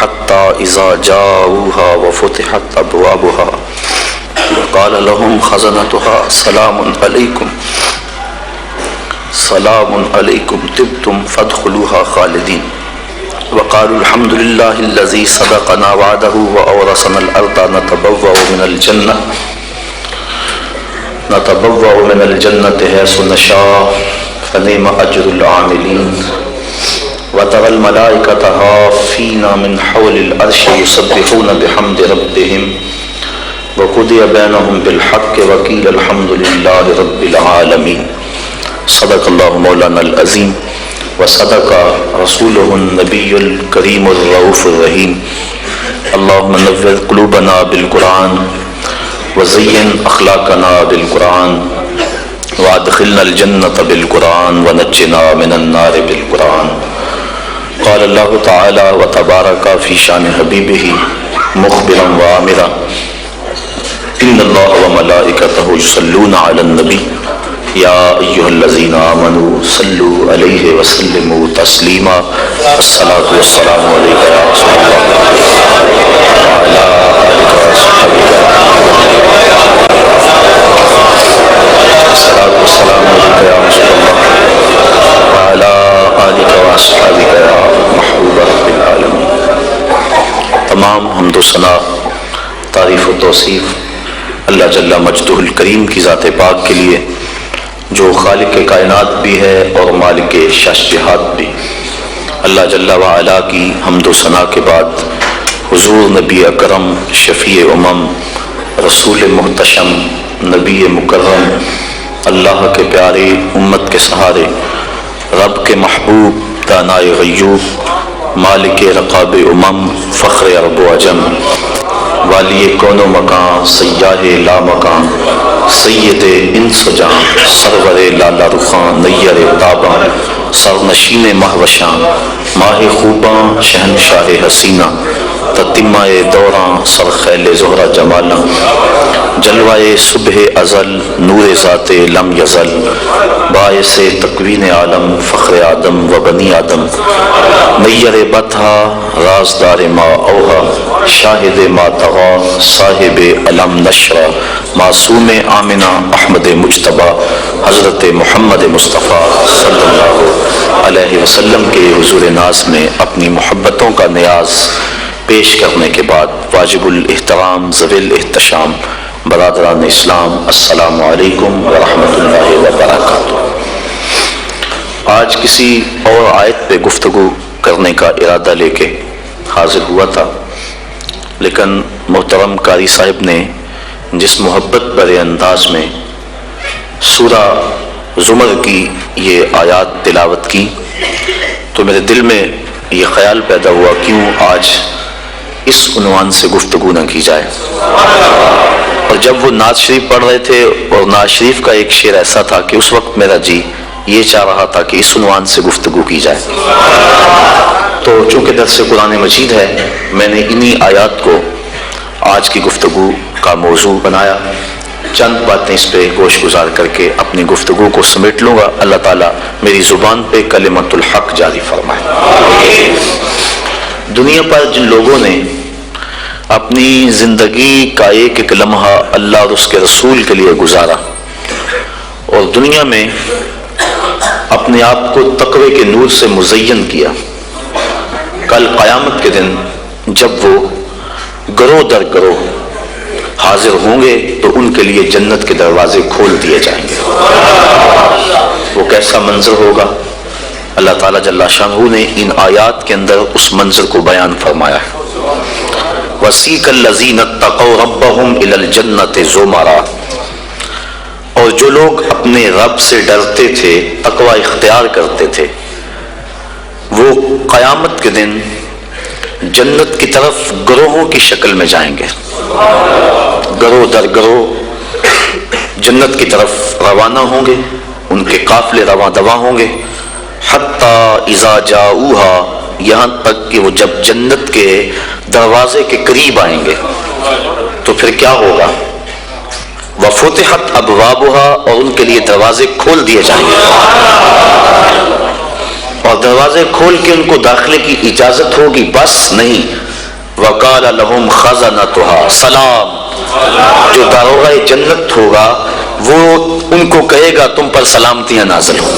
حتى إذا جاءوها وفتحت أبوابها وقال لهم خزنتها سلام عليكم طبتم فادخلوها خالدين وقالوا الحمد لله الذي صدقنا وعده وأورثنا الأرض نتبوأ من الجنة حيث نشاء فنعم أجر العاملين وترى الملائكة حافين من حول العرش يسبحون بحمد ربهم وقضي بينهم بالحق وقيل الحمد لله رب العالمين صدق الله مولانا العظيم وصدق رسوله النبي الكريم الرؤوف الرحيم اللهم نور قلوبنا بالقرآن وزين أخلاقنا بالقرآن وادخلنا الجنة بالقرآن ونجنا من النار بالقرآن قال الله تعالى وتبارك في شان حبيبه مخبرا وآمرا إن الله وملائكته يصلون على النبي يا أيها الذين آمنوا صلوا عليه وسلموا تسليما الصلاة والسلام عليك يا رسول الله وعلى آلك وصحبك الصلاة والسلام عليك يا رسول الله وعلى آلك وصحبك يا محبوب رب العالمين. تمام حمد و ثنا تعریف و توصیف اللہ جل مجدہ الکریم کی ذات پاک کے لیے جو خالق کائنات بھی ہے اور مالک شش جہات بھی. اللہ جل وعلا کی حمد و ثنا کے بعد حضور نبی اکرم شفیع امم رسول محتشم نبی مکرم اللہ کے پیارے امت کے سہارے رب کے محبوب دانائے غیوب مالک رقاب امم فخر عرب و عجم والی کون و مکان سیاہ لا مکان سید انس و جان سرور لالا رخان نیر تاباں سرنشین مہوشاں ماہ خوباں شہنشاہ حسینہ تتمہ دوراں سرخیل زہرہ جمالاں جلوائے صبح ازل نور ذات لم یزل باعث تکوین عالم فخر آدم و بنی آدم نیر بطحا رازدار ما اوہا شاہد ما تغا صاحب علم نشرہ معصوم آمنہ احمد مجتبہ حضرت محمد مصطفیٰ صلی اللہ علیہ وسلم کے حضور ناز میں اپنی محبتوں کا نیاز پیش کرنے کے بعد واجب الاحترام ذوی الاحتشام برادران اسلام السلام علیکم ورحمۃ اللہ وبرکاتہ. آج کسی اور آیت پہ گفتگو کرنے کا ارادہ لے کے حاضر ہوا تھا، لیکن محترم قاری صاحب نے جس محبت بھرے انداز میں سورہ زمر کی یہ آیات تلاوت کی تو میرے دل میں یہ خیال پیدا ہوا کیوں آج اس عنوان سے گفتگو نہ کی جائے. اور جب وہ نعت شریف پڑھ رہے تھے اور نعت شریف کا ایک شعر ایسا تھا کہ اس وقت میرا جی یہ چاہ رہا تھا کہ اس عنوان سے گفتگو کی جائے. تو چونکہ درس قرآن مجید ہے میں نے انہی آیات کو آج کی گفتگو کا موضوع بنایا. چند باتیں اس پہ گوش گزار کر کے اپنی گفتگو کو سمیٹ لوں گا. اللہ تعالیٰ میری زبان پہ کلمت الحق جاری فرمائے. دنیا پر جن لوگوں نے اپنی زندگی کا ایک ایک لمحہ اللہ اور اس کے رسول کے لیے گزارا اور دنیا میں اپنے آپ کو تقوی کے نور سے مزین کیا، کل قیامت کے دن جب وہ گروہ در گروہ حاضر ہوں گے تو ان کے لیے جنت کے دروازے کھول دیے جائیں گے. وہ کیسا منظر ہوگا؟ اللہ تعالیٰ جل شانہ نے ان آیات کے اندر اس منظر کو بیان فرمایا ہے. وَسِيقَ الَّذِينَ اتَّقَوْا رَبَّهُمْ إِلَى الْجَنَّةِ زُمَرًا، اور جو لوگ اپنے رب سے ڈرتے تھے، تقوی اختیار کرتے تھے، وہ قیامت کے دن جنت کی طرف گروہوں کی شکل میں جائیں گے. گروہ در گروہ جنت کی طرف روانہ ہوں گے، ان کے قافلے رواں دواں ہوں گے. حتیٰ اذا جاؤہا، یہاں تک کہ وہ جب جنت کے دروازے کے قریب آئیں گے تو پھر کیا ہوگا؟ وفتحت ابوابہا، اور ان کے لیے دروازے کھول دیے جائیں گے اور دروازے کھول کے ان کو داخلے کی اجازت ہوگی. بس نہیں، وقال لهم خزنتها سلام، جو داروغہ جنت ہوگا وہ ان کو کہے گا تم پر سلامتیاں نازل ہو،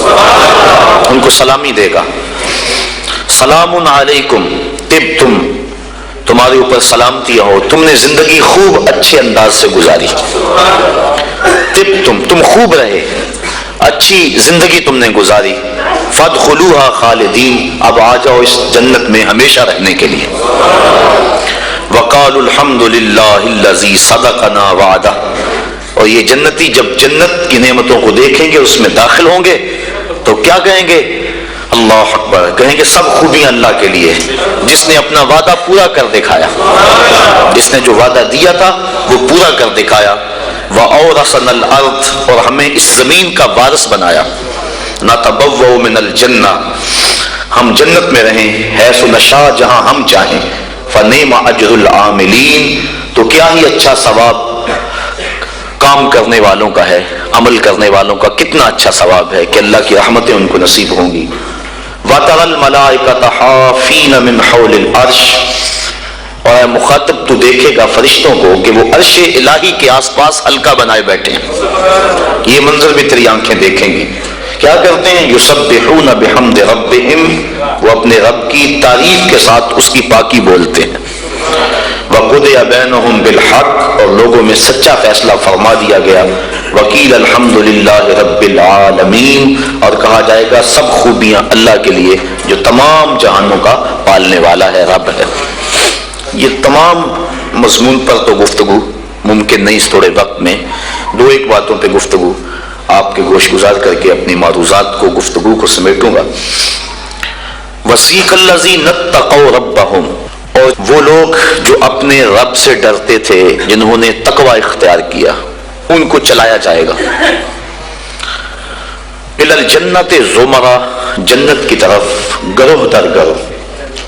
ان کو سلامی دے گا، سلام علیکم طبتم، تمہارے اوپر سلامتیاں ہو، تم نے زندگی خوب اچھے انداز سے گزاری، طبتم تم خوب رہے، اچھی زندگی تم نے گزاری، فادخلوها خالدین اب آ جاؤ اس جنت میں ہمیشہ رہنے کے لیے، وقالوا الحمد للہ الذی صدقنا وعدہ، اور یہ جنتی جب جنت کی نعمتوں کو دیکھیں گے اس میں داخل ہوں گے تو کیا کہیں گے؟ اللہ اکبر، کہیں گے سب خوبیاں اللہ کے لیے جس نے اپنا وعدہ پورا کر دکھایا، جس نے جو وعدہ دیا تھا وہ پورا کر دکھایا، وَأَوْرَثَنَا الْأَرْضَ اور ہمیں اس زمین کا وارث بنایا، نَتَبَوَّأُ مِنَ الْجَنَّةِ ہم جنت میں رہیں، حیث نشاء جہاں ہم چاہیں، فَنِعْمَ أَجْرُ الْعَامِلِينَ تو کیا ہی اچھا ثواب کام کرنے والوں کا ہے، عمل کرنے والوں کا کتنا اچھا ثواب ہے کہ اللہ کی رحمتیں ان کو نصیب ہوں گی۔ وَتَرَى الْمَلَائِكَةَ حَافِينَ مِنْ حَوْلِ الْعَرْشِ اور اے مخاطب تو دیکھے گا فرشتوں کو کہ وہ عرش الہی کے آس پاس حلقہ بنائے بیٹھے ہیں، یہ منظر بھی تیری آنکھیں دیکھیں گی، کیا کرتے ہیں؟ یسبحون بحمد ربہم وہ اپنے رب کی تعریف کے ساتھ اس کی پاکی بولتے ہیں، وقضی بینہم بالحق اور لوگوں میں سچا فیصلہ فرما دیا گیا، وقیل الحمد للہ رب العالمین اور کہا جائے گا سب خوبیاں اللہ کے لیے جو تمام جہانوں کا پالنے والا ہے، رب ہے۔ یہ تمام مضمون پر تو گفتگو ممکن نہیں اس تھوڑے وقت میں، دو ایک باتوں پہ گفتگو آپ کے گوش گزار کر کے اپنی معروضات کو گفتگو کو سمیٹوں گا۔ وسیق الذین اتقوا ربہم اور وہ لوگ جو اپنے رب سے ڈرتے تھے، جنہوں نے تقوی اختیار کیا، ان کو چلایا جائے گا، الی الجنت زمرہ جنت کی طرف گروہ در گروہ،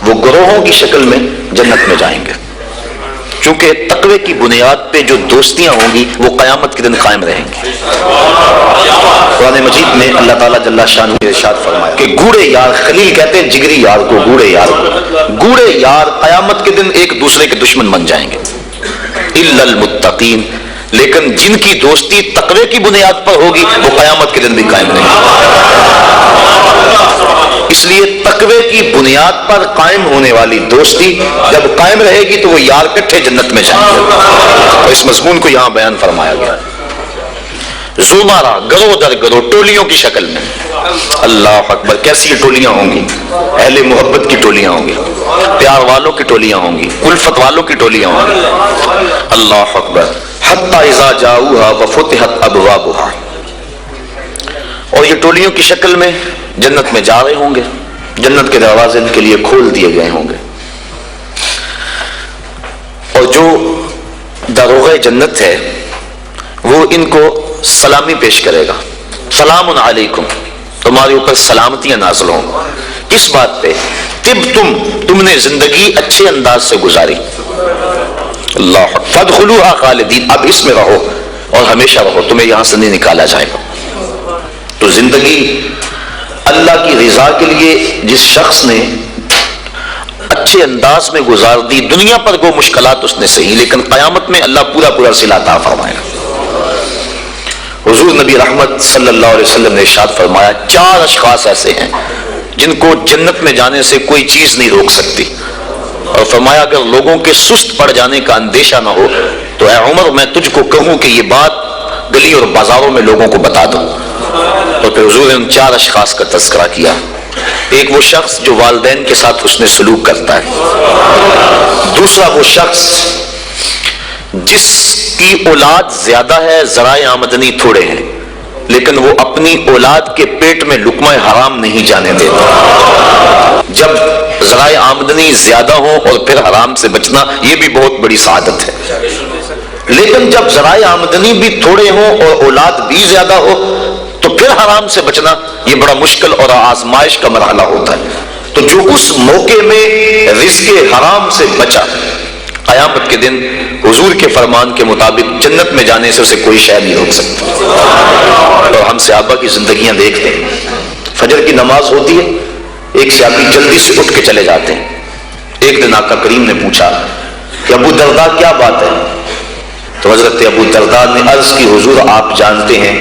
وہ گروہوں کی شکل میں جنت میں جائیں گے، چونکہ تقوی کی بنیاد پہ جو دوستیاں ہوں گی وہ قیامت کے دن قائم رہیں گی۔ قرآن مجید میں اللہ تعالیٰ جل شانہ نے ارشاد فرمایا کہ گوڑے یار، خلیل کہتے ہیں جگری یار کو، گوڑے یار کو، گوڑے یار قیامت کے دن ایک دوسرے کے دشمن بن جائیں گے، الا المتقین لیکن جن کی دوستی تقوی کی بنیاد پر ہوگی وہ قیامت کے دن بھی قائم رہیں گے۔ اس لیے تقوی کی بنیاد پر قائم ہونے والی دوستی جب قائم رہے گی تو وہ یار کٹھے جنت میں جائیں گے، اور اس مضمون کو یہاں بیان فرمایا گیا۔ زمرہ گروہ در گروہ، ٹولیوں کی شکل میں، اللہ اکبر کیسی یہ ٹولیاں ہوں گی؟ اہل محبت کی ٹولیاں ہوں گی، پیار والوں کی ٹولیاں ہوں گی، الفت والوں کی ٹولیاں ہوں گی، اللہ اکبر، حتی اذا جاؤہا وفتحت ابوابہا اور یہ ٹولیوں کی شکل میں جنت میں جا رہے ہوں گے، جنت کے دروازے ان کے لیے کھول دیے گئے ہوں گے، اور جو داروغہ جنت ہے وہ ان کو سلامی پیش کرے گا، سلام علیکم تمہارے اوپر سلامتیاں نازل ہوں، کس بات پہ؟ تم نے زندگی اچھے انداز سے گزاری، اللہ فادخلوها خالدین اب اس میں رہو اور ہمیشہ رہو، تمہیں یہاں سے نہیں نکالا جائے گا۔ تو زندگی اللہ کی رضا کے لیے جس شخص نے اچھے انداز میں گزار دی، دنیا پر وہ مشکلات اس نے سہی، لیکن قیامت میں اللہ پورا پورا صلہ عطا فرمائے گا۔ حضور نبی رحمت صلی اللہ علیہ وسلم نے ارشاد فرمایا 4 اشخاص ایسے ہیں جن کو جنت میں جانے سے کوئی چیز نہیں روک سکتی، اور فرمایا اگر لوگوں کے سست پڑ جانے کا اندیشہ نہ ہو تو اے عمر میں تجھ کو کہوں کہ یہ بات گلی اور بازاروں میں لوگوں کو بتا دو۔ تو پھر حضور نے ان 4 اشخاص کا تذکرہ کیا۔ ایک وہ شخص جو والدین کے ساتھ حسن سلوک کرتا ہے، دوسرا وہ شخص جس کی اولاد زیادہ ہے، ذرائع آمدنی تھوڑے ہیں، لیکن وہ اپنی اولاد کے پیٹ میں لقمہ حرام نہیں جانے دیتا۔ جب ذرائع آمدنی زیادہ ہوں اور پھر حرام سے بچنا یہ بھی بہت بڑی سعادت ہے، لیکن جب ذرائع آمدنی بھی تھوڑے ہوں اور اولاد بھی زیادہ ہو تو پھر حرام سے بچنا یہ بڑا مشکل اور آزمائش کا مرحلہ ہوتا ہے۔ تو جو اس موقع میں رزق حرام سے بچا، قیامت کے دن حضور کے فرمان کے مطابق جنت میں جانے سے اسے کوئی شے نہیں روک سکتا۔ اور ہم صحابہ کی زندگیاں دیکھتے ہیں، فجر کی نماز ہوتی ہے، ایک صحابی جلدی سے اٹھ کے چلے جاتے ہیں۔ ایک دن آقا کریم نے پوچھا کہ ابو درداء کیا بات ہے؟ تو حضرت ابو درداء نے عرض کی حضور آپ جانتے ہیں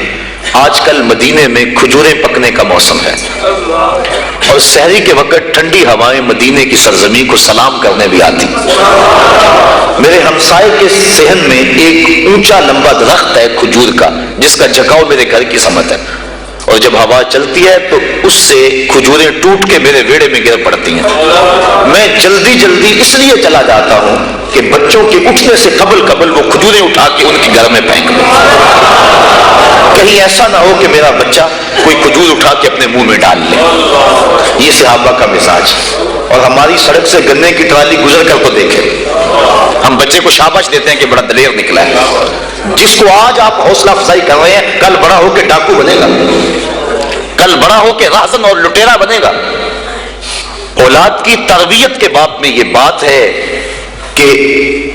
آج کل مدینے میں کھجوریں پکنے کا موسم ہے اور سحری کے وقت ٹھنڈی ہوائیں مدینے کی سرزمین کو سلام کرنے بھی آتی. میرے ہمسائے کے صحن میں ایک اونچا لمبا درخت ہے کھجور کا جس کا جھکاؤ میرے گھر کی سمت ہے اور جب ہوا چلتی ہے تو اس سے کھجوریں ٹوٹ کے میرے ویڑے میں گر پڑتی ہیں. میں جلدی جلدی اس لیے چلا جاتا ہوں کہ بچوں کے اٹھنے سے قبل وہ کھجوریں اٹھا کے ان کے گھر میں پھینک دیں. کہیں ایسا نہ ہو کہ میرا بچہ کوئی کھجور اٹھا کے اپنے منہ میں ڈال لے. یہ صحابہ کا مزاج. اور ہماری سڑک سے گنے کی ٹرالی گزر کر تو دیکھیں, ہم بچے کو شاباش دیتے ہیں کہ بڑا دلیر نکلا ہے. جس کو آج آپ حوصلہ افزائی کر رہے ہیں کل بڑا ہو کے ڈاکو بنے گا, کل بڑا ہو کے راہزن اور لٹیرا بنے گا. اولاد کی تربیت کے باب میں یہ بات ہے کہ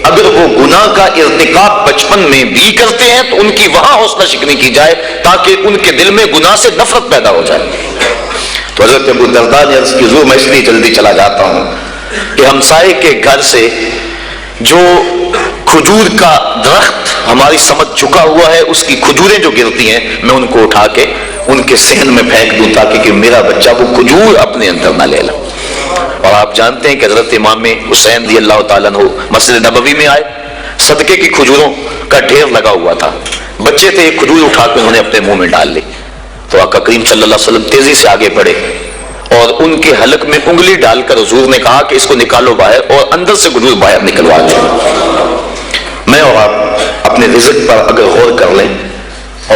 اگر وہ گناہ کا ارتکاب بچپن میں بھی کرتے ہیں تو ان کی وہاں حوصلہ شکنی کی جائے تاکہ ان کے دل میں گناہ سے نفرت پیدا ہو جائے. تو حضرت ابو درداء نے عرض کی حضور میں اس لیے جلدی چلا جاتا ہوں کہ ہمسائے کے گھر سے جو کھجور کا درخت ہماری سمت چکا ہوا ہے اس کی کھجوریں جو گرتی ہیں میں ان کو اٹھا کے ان کے صحن میں پھینک دوں تاکہ کہ میرا بچہ وہ کھجور اپنے اندر نہ لے لے. اور آپ جانتے ہیں کہ حضرت امام حسین رضی اللہ تعالیٰ عنہ مسجد نبوی میں آئے, صدقے کی کھجوروں کا ڈھیر لگا ہوا تھا, بچے تھے, ایک کھجور اٹھا کے انہوں نے اپنے منہ میں ڈال لی. تو آقا کریم صلی اللہ علیہ وسلم تیزی سے آگے بڑھے اور ان کے حلق میں انگلی ڈال کر حضور نے کہا کہ اس کو نکالو باہر اور اندر سے کھجور باہر نکلوا دیں. میں اور آپ اپنے رزق پر اگر غور کر لیں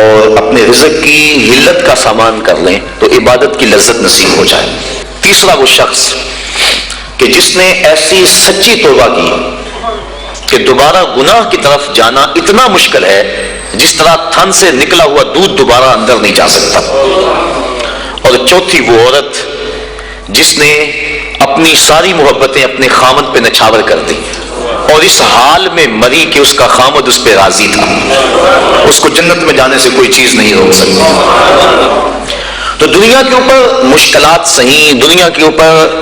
اور اپنے رزق کی حلت کا سامان کر لیں تو عبادت کی لذت نصیب ہو جائے. تیسرا وہ شخص کہ جس نے ایسی سچی توبہ کی کہ دوبارہ گناہ کی طرف جانا اتنا مشکل ہے جس طرح تھن سے نکلا ہوا دودھ دوبارہ اندر نہیں جا سکتا. اور چوتھی وہ عورت جس نے اپنی ساری محبتیں اپنے خامد پہ نچھاور کر دی اور اس حال میں مری کہ اس کا خامد اس پہ راضی تھا, اس کو جنت میں جانے سے کوئی چیز نہیں روک سکتی. تو دنیا کے اوپر مشکلات سہی, دنیا کے اوپر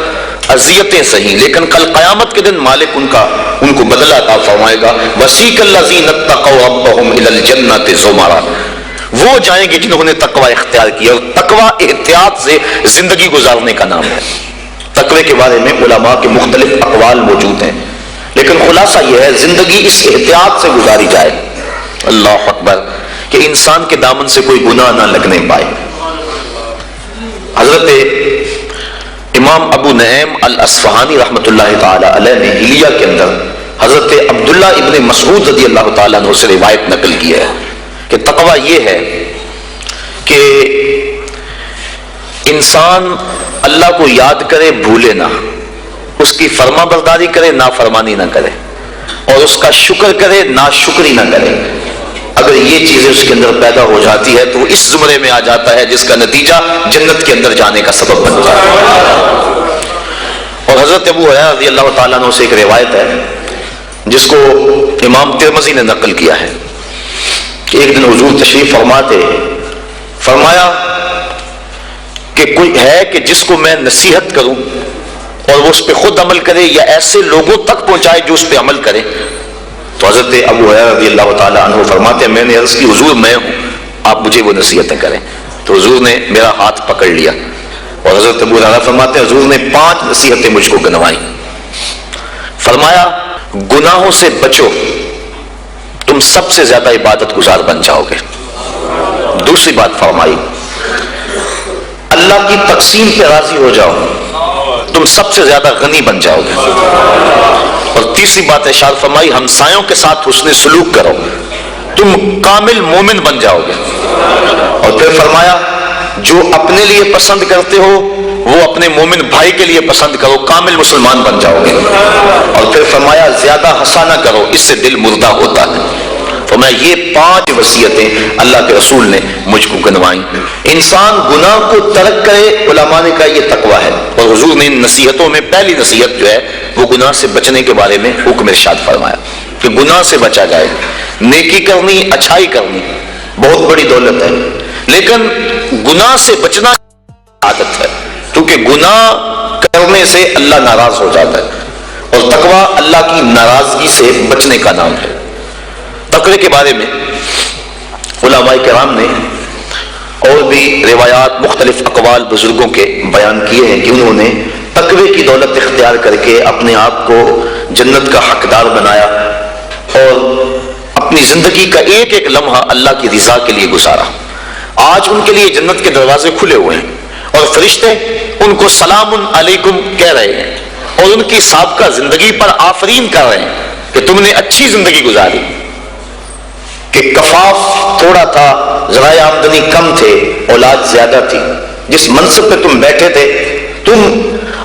اذیتیں سہی, لیکن کل قیامت کے دن مالک ان کو بدلہ عطا فرمائے گا. وسیق الذین اتقوا ربهم الی الجنۃ زمرا, وہ جائیں گے جنہوں نے تقوی اختیار کیا. اور تقوی احتیاط سے زندگی گزارنے کا نام ہے. تقوی کے بارے میں علماء کے مختلف اقوال موجود ہیں, لیکن خلاصہ یہ ہے زندگی اس احتیاط سے گزاری جائے, اللہ اکبر, کہ انسان کے دامن سے کوئی گناہ نہ لگنے پائے. حضرت امام ابو نعیم الاصفہانی رحمۃ اللہ تعالی علیہ نے حلیہ کے اندر حضرت عبداللہ ابن مسعود رضی اللہ تعالیٰ عنہ سے روایت نقل کی ہے کہ تقوی یہ ہے کہ انسان اللہ کو یاد کرے, بھولے نہ, اس کی فرما برداری کرے, نافرمانی نہ کرے, اور اس کا شکر کرے, ناشکری نہ کرے. اگر یہ چیزیں اس کے اندر پیدا ہو جاتی ہے تو وہ اس زمرے میں آ جاتا ہے جس کا نتیجہ جنت کے اندر جانے کا سبب بن جاتا ہے. اور حضرت ابو ہریرہ رضی اللہ تعالیٰ عنہ سے ایک روایت ہے جس کو امام ترمذی نے نقل کیا ہے کہ ایک دن حضور تشریف فرماتے, فرمایا کہ کوئی ہے کہ جس کو میں نصیحت کروں اور وہ اس پہ خود عمل کرے یا ایسے لوگوں تک پہنچائے جو اس پہ عمل کرے. تو حضرت ابو ہریرہ رضی اللہ تعالیٰ عنہ فرماتے ہیں میں نے عرض کی حضور میں ہوں, آپ مجھے وہ نصیحتیں کریں. تو حضور نے میرا ہاتھ پکڑ لیا اور حضرت ابو ہریرہ فرماتے ہیں حضور نے 5 نصیحتیں مجھ کو گنوائیں. فرمایا گناہوں سے بچو, تم سب سے زیادہ عبادت گزار بن جاؤ گے. دوسری بات فرمائی اللہ کی تقسیم پہ راضی ہو جاؤ, تم سب سے زیادہ غنی بن جاؤ گے. اور تیسری بات ارشاد فرمائی ہمسایوں کے ساتھ حسن سلوک کرو, تم کامل مومن بن جاؤ گے. اور پھر فرمایا جو اپنے لیے پسند کرتے ہو وہ اپنے مومن بھائی کے لیے پسند کرو, کامل مسلمان بن جاؤ گے. اور پھر فرمایا زیادہ ہنسا نہ کرو, اس سے دل مردہ ہوتا ہے. تو میں یہ 5 وصیتیں اللہ کے رسول نے مجھ کو گنوائیں. انسان گناہ کو ترک کرے, علماء نے کہا یہ تقوی ہے. اور حضور نے ان نصیحتوں میں پہلی نصیحت جو ہے وہ گناہ سے بچنے کے بارے میں حکم ارشاد فرمایا کہ گناہ سے بچا جائے. نیکی کرنی, اچھائی کرنی بہت بڑی دولت ہے, لیکن گناہ سے بچنا عادت ہے, کیونکہ گناہ کرنے سے اللہ ناراض ہو جاتا ہے. اور تقویٰ اللہ کی ناراضگی سے بچنے کا نام ہے۔ تقوی کے بارے میں علماء کرام نے اور بھی روایات، مختلف اقوال بزرگوں کے بیان کیے ہیں کہ انہوں نے تقوی کی دولت اختیار کر کے اپنے آپ کو جنت کا حقدار بنایا اور اپنی زندگی کا ایک ایک لمحہ اللہ کی رضا کے لیے گزارا۔ آج ان کے لیے جنت کے دروازے کھلے ہوئے ہیں اور فرشتے ان کو سلام علیکم کہہ رہے ہیں اور ان کی سابقہ زندگی پر آفرین کر رہے ہیں کہ تم نے اچھی زندگی گزاری، کہ کفاف تھوڑا تھا، ذرائع آمدنی کم تھے، اولاد زیادہ تھی، جس منصب پہ تم بیٹھے تھے تم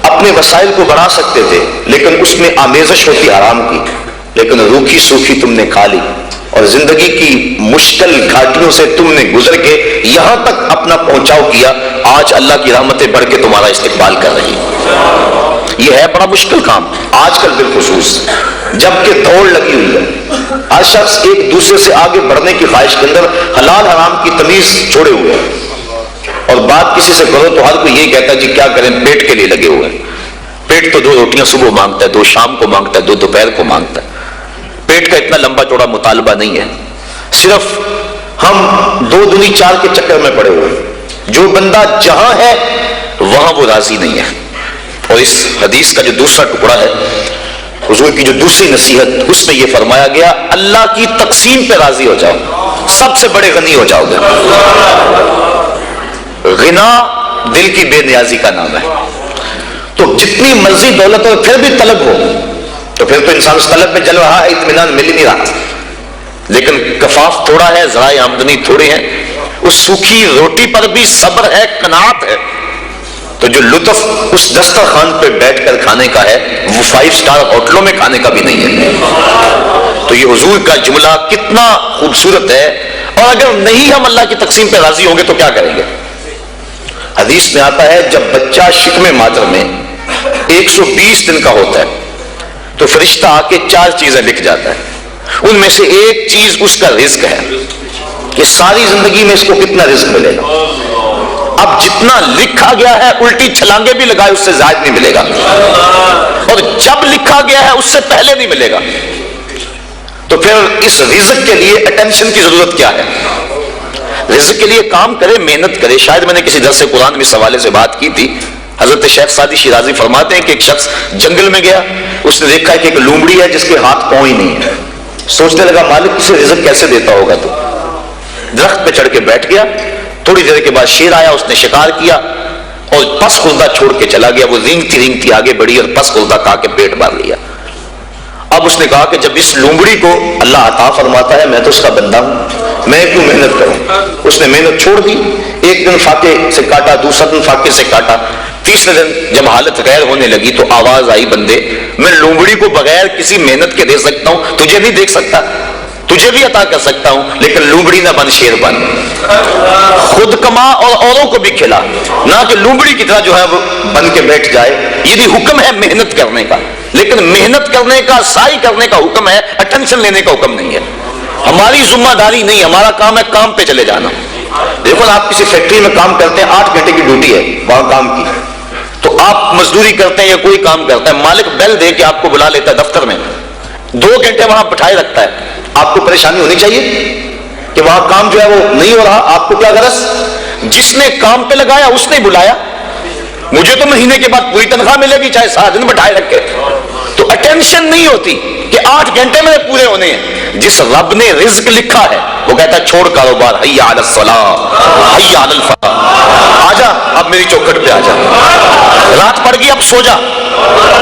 اپنے وسائل کو بڑھا سکتے تھے، لیکن اس میں آمیزش ہوتی حرام کی، لیکن روکھی سوکھی تم نے کھا لی اور زندگی کی مشکل گھاٹیوں سے تم نے گزر کے یہاں تک اپنا پہنچاؤ کیا۔ آج اللہ کی رحمتیں بڑھ کے تمہارا استقبال کر رہی ہیں۔ یہ ہے بڑا مشکل کام آج کل بالخصوص، جبکہ دوڑ لگی ہوئی ہے، ہر شخص ایک دوسرے سے آگے بڑھنے کی خواہش کے اندر حلال حرام کی تمیز چھوڑے ہوئے ہیں، اور بات کسی سے کرو تو ہر کوئی یہ کہتا ہے جی کیا کریں، پیٹ کے لیے لگے ہوئے ہیں۔ پیٹ تو 2 روٹیاں صبح مانگتا ہے، 2 شام کو مانگتا ہے، 2 دوپہر کو مانگتا ہے۔ پیٹ کا اتنا لمبا چوڑا مطالبہ نہیں ہے، صرف ہم 2 دنی 4 کے چکر میں پڑے ہوئے ہیں۔ جو بندہ جہاں ہے وہاں وہ راضی نہیں ہے۔ اور اس حدیث کا جو دوسرا ٹکڑا ہے، حضور کی جو دوسری نصیحت، اس میں یہ فرمایا گیا اللہ کی تقسیم پہ راضی ہو جاؤ، سب سے بڑے غنی ہو جاؤ گے۔ غنا دل کی بے نیازی کا نام ہے۔ تو جتنی مرضی دولت ہو پھر بھی طلب ہو تو پھر تو انسان اس طلب میں جل رہا ہے، اطمینان مل ہی نہیں رہا۔ لیکن کفاف تھوڑا ہے، ذرائع آمدنی تھوڑی ہے، اس سوکھی روٹی پر بھی صبر ہے، قناعت ہے، تو جو لطف اس دسترخوان پہ بیٹھ کر کھانے کا ہے وہ 5 اسٹار ہوٹلوں میں کھانے کا بھی نہیں ہے۔ تو یہ حضور کا جملہ کتنا خوبصورت ہے۔ اور اگر نہیں ہم اللہ کی تقسیم پہ راضی ہوں گے تو کیا کریں گے؟ حدیث میں آتا ہے جب بچہ شکم مادر میں 120 دن کا ہوتا ہے تو فرشتہ آ کے 4 چیزیں لکھ جاتا ہے، ان میں سے ایک چیز اس کا رزق ہے کہ ساری زندگی میں اس کو کتنا رزق ملے گا۔ اب جتنا لکھا گیا ہے الٹی چھلانگے بھی لگائے اس سے زائد نہیں ملے گا، اور جب لکھا گیا ہے اس سے پہلے نہیں ملے گا۔ تو پھر اس رزق کے لیے اٹینشن کی ضرورت کیا ہے؟ رزق کے لیے کام کرے، محنت کرے۔ شاید میں نے کسی درس قرآن میں اس حوالے سے بات کی تھی۔ حضرت شیخ سعدی شیرازی فرماتے ہیں کہ ایک شخص جنگل میں گیا، اس نے دیکھا کہ ایک لومڑی ہے جس کے ہاتھ پاؤں ہی نہیں ہے۔ سوچنے لگا مالک اسے رزق کیسے دیتا ہوگا، تو درخت پہ چڑھ کے بیٹھ گیا۔ تھوڑی دیر کے بعد شیر آیا، اس نے شکار کیا اور پس خلدہ چھوڑ کے چلا گیا۔ وہ رینگتی رینگتی آگے بڑھی اور پس خلدہ کھا کے پیٹ بھر لیا۔ اب اس نے کہا کہ جب اس لومڑی کو اللہ عطا فرماتا ہے میں تو اس کا بندہ ہوں، میں کیوں محنت کروں؟ اس نے محنت چھوڑ دی۔ ایک دن فاقے سے کاٹا، دوسرا دن فاقے سے کاٹا، تیسرے دن جب حالت غیر ہونے لگی تو آواز آئی بندے میں لومڑی کو بغیر کسی محنت کے دے سکتا ہوں، تجھے نہیں دیکھ سکتا، تجھے بھی عطا کر سکتا ہوں، لیکن لومڑی نہ بن شیر بن، خود کما اور اوروں کو بھی کھلا، نہ کہ لومڑی کی طرح جو ہے وہ بن کے بیٹھ جائے۔ یہ بھی حکم ہے محنت کرنے کا، لیکن محنت کرنے کا، سعی کرنے کا حکم ہے، اٹینشن لینے کا حکم نہیں ہے۔ ہماری ذمہ داری نہیں، ہمارا کام ہے کام پہ چلے جانا۔ دیکھو نا آپ کسی فیکٹری میں کام کرتے ہیں، 8 گھنٹے کی ڈیوٹی ہے وہاں کام کی، تو آپ مزدوری کرتے ہیں یا کوئی کام کرتا ہے، مالک بیل دے کے آپ کو بلا لیتا ہے دفتر میں، 2 گھنٹے وہاں بٹھائے رکھتا ہے، آپ کو پریشانی ہونی چاہیے کہ وہاں کام جو ہے وہ نہیں ہو رہا؟ آپ کو کیا غرض؟ جس نے کام پہ لگایا اس نے بلایا، مجھے تو مہینے کے بعد پوری تنخواہ ملے گی چاہے 7 دن بٹھائے رکھے۔ تو اٹینشن نہیں ہوتی کہ 8 گھنٹے میں پورے ہونے ہیں۔ جس رب نے رزق لکھا ہے وہ کہتا ہے چھوڑ کاروبار، حیا علی الصلاۃ حیا علی الفلاح، آجا اب میری چوکھٹ پہ آجا، رات پڑ گئی اب سو جا،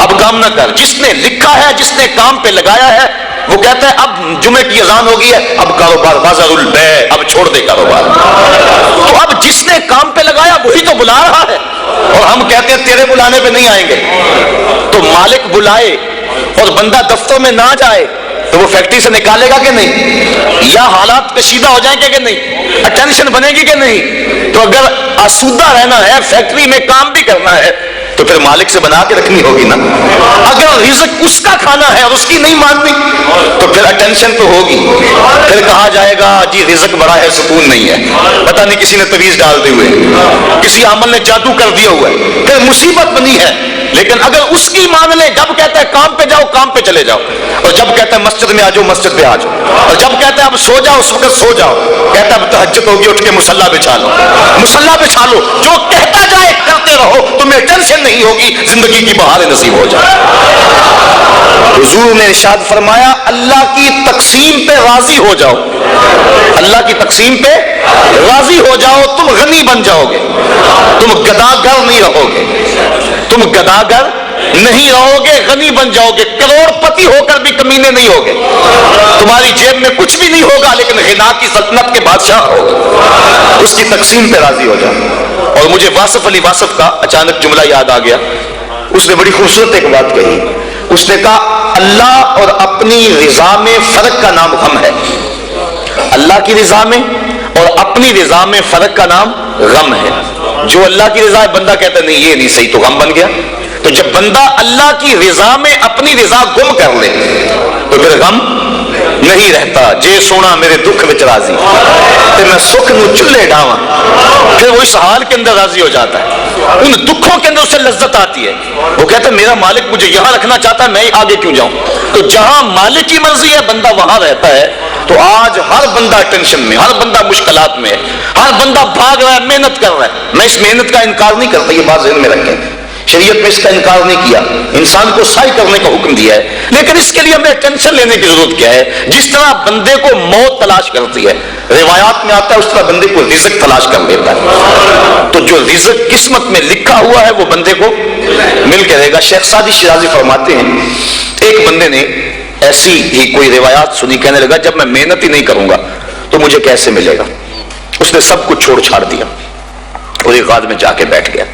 اب کام نہ کر۔ جس نے لکھا ہے، جس نے کام پہ لگایا ہے، وہ کہتا ہے اب جمعے کی اذان ہو گئی ہے، اب کاروبار بازار البیع، اب چھوڑ دے کاروبار۔ تو اب جس نے کام پہ لگایا وہی تو بلا رہا ہے، اور ہم کہتے ہیں تیرے بلانے پہ نہیں آئیں گے۔ تو مالک بلائے اور بندہ دفتر میں نہ جائے تو وہ فیکٹری سے نکالے گا کہ نہیں؟ یا حالات کشیدہ ہو جائیں گے کہ نہیں؟ اٹینشن بنے گی کہ نہیں؟ تو اگر آسودہ رہنا ہے، فیکٹری میں کام بھی کرنا ہے، تو پھر مالک سے بنا کے رکھنی ہوگی نا۔ اگر رزق اس کا کھانا ہے اور اس کی نہیں ماننی تو پھر اٹینشن تو ہوگی۔ پھر کہا جائے گا جی رزق بڑا ہے سکون نہیں ہے، پتہ نہیں کسی نے تویز ڈال دی ہوئے، کسی عمل نے جادو کر دیا ہوا ہے، پھر مصیبت بنی ہے لیکن اگر اس کی مان لیں، جب کہتا ہے کام پہ جاؤ کام پہ چلے جاؤ، اور جب کہتا ہے مسجد میں آ جاؤ مسجد پہ آ جاؤ، اور جب کہتا ہے اب سو جاؤ اس وقت سو جاؤ، کہتا ہے اب تہجد ہوگی اٹھ کے مصلی بچھا لو، مصلی بچھا لو، جو کہتا جائے کرتے رہو، تمہیں ٹینشن نہیں ہوگی، زندگی کی بہاریں نصیب ہو جائے۔ حضور نے ارشاد فرمایا اللہ کی تقسیم پہ راضی ہو جاؤ، اللہ کی تقسیم پہ راضی ہو جاؤ، تم غنی بن جاؤ گے، تم گداگر نہیں رہو گے، تم گداگر نہیں رہو گے، غنی بن جاؤ گے، کروڑ پتی ہو کر بھی کمینے نہیں ہوگے، تمہاری جیب میں کچھ بھی نہیں ہوگا لیکن غنا کی سلطنت کے بادشاہ ہوگے۔ اس کی تقسیم پہ راضی ہو جاؤ۔ اور مجھے واصف علی واصف کا اچانک جملہ یاد آ گیا، اس نے بڑی خوبصورت ایک بات کہی، اس نے کہا اللہ اور اپنی رضا میں فرق کا نام غم ہے، اللہ کی رضا میں اور اپنی رضا میں فرق کا نام غم ہے۔ جو اللہ کی رضا ہے بندہ کہتا ہے نہیں یہ نہیں صحیح، تو غم بن گیا۔ تو جب بندہ اللہ کی رضا میں اپنی رضا گم کر لے تو پھر غم نہیں رہتا۔ جے سونا میرے دکھ وچ راضی تے میں سکھ نو چلے ڈاواں، پھر وہ اس حال کے اندر راضی ہو جاتا ہے، ان دکھوں کے اندر اسے لذت آتی ہے، وہ کہتا ہے میرا مالک مجھے یہاں رکھنا چاہتا ہے، میں آگے کیوں جاؤں۔ تو جہاں مالک کی مرضی ہے بندہ وہاں رہتا ہے۔ تو آج ہر بندہ ٹینشن میں، ہر بندہ مشکلات میں ہے، ہر بندہ بھاگ رہا ہے، محنت کر رہا ہے۔ میں اس محنت کا انکار نہیں کرتا، یہ بات ذہن میں رکھیں، شریعت میں اس کا انکار نہیں کیا، انسان کو سعی کرنے کا حکم دیا ہے، لیکن اس کے لیے ہمیں ٹینشن لینے کی ضرورت کیا ہے؟ جس طرح بندے کو موت تلاش کرتی ہے، روایات میں آتا ہے، اس طرح بندے کو رزق تلاش کر لیتا ہے۔ تو جو رزق قسمت میں لکھا ہوا ہے وہ بندے کو مل کے رہے گا۔ شیخ سعدی شیرازی فرماتے ہیں ایک بندے نے ایسی ہی کوئی روایات سنی، کہنے لگا جب میں محنت ہی نہیں کروں گا تو مجھے کیسے ملے گا؟ اس نے سب کچھ چھوڑ چھاڑ دیا اور ایک غار میں جا کے بیٹھ گیا،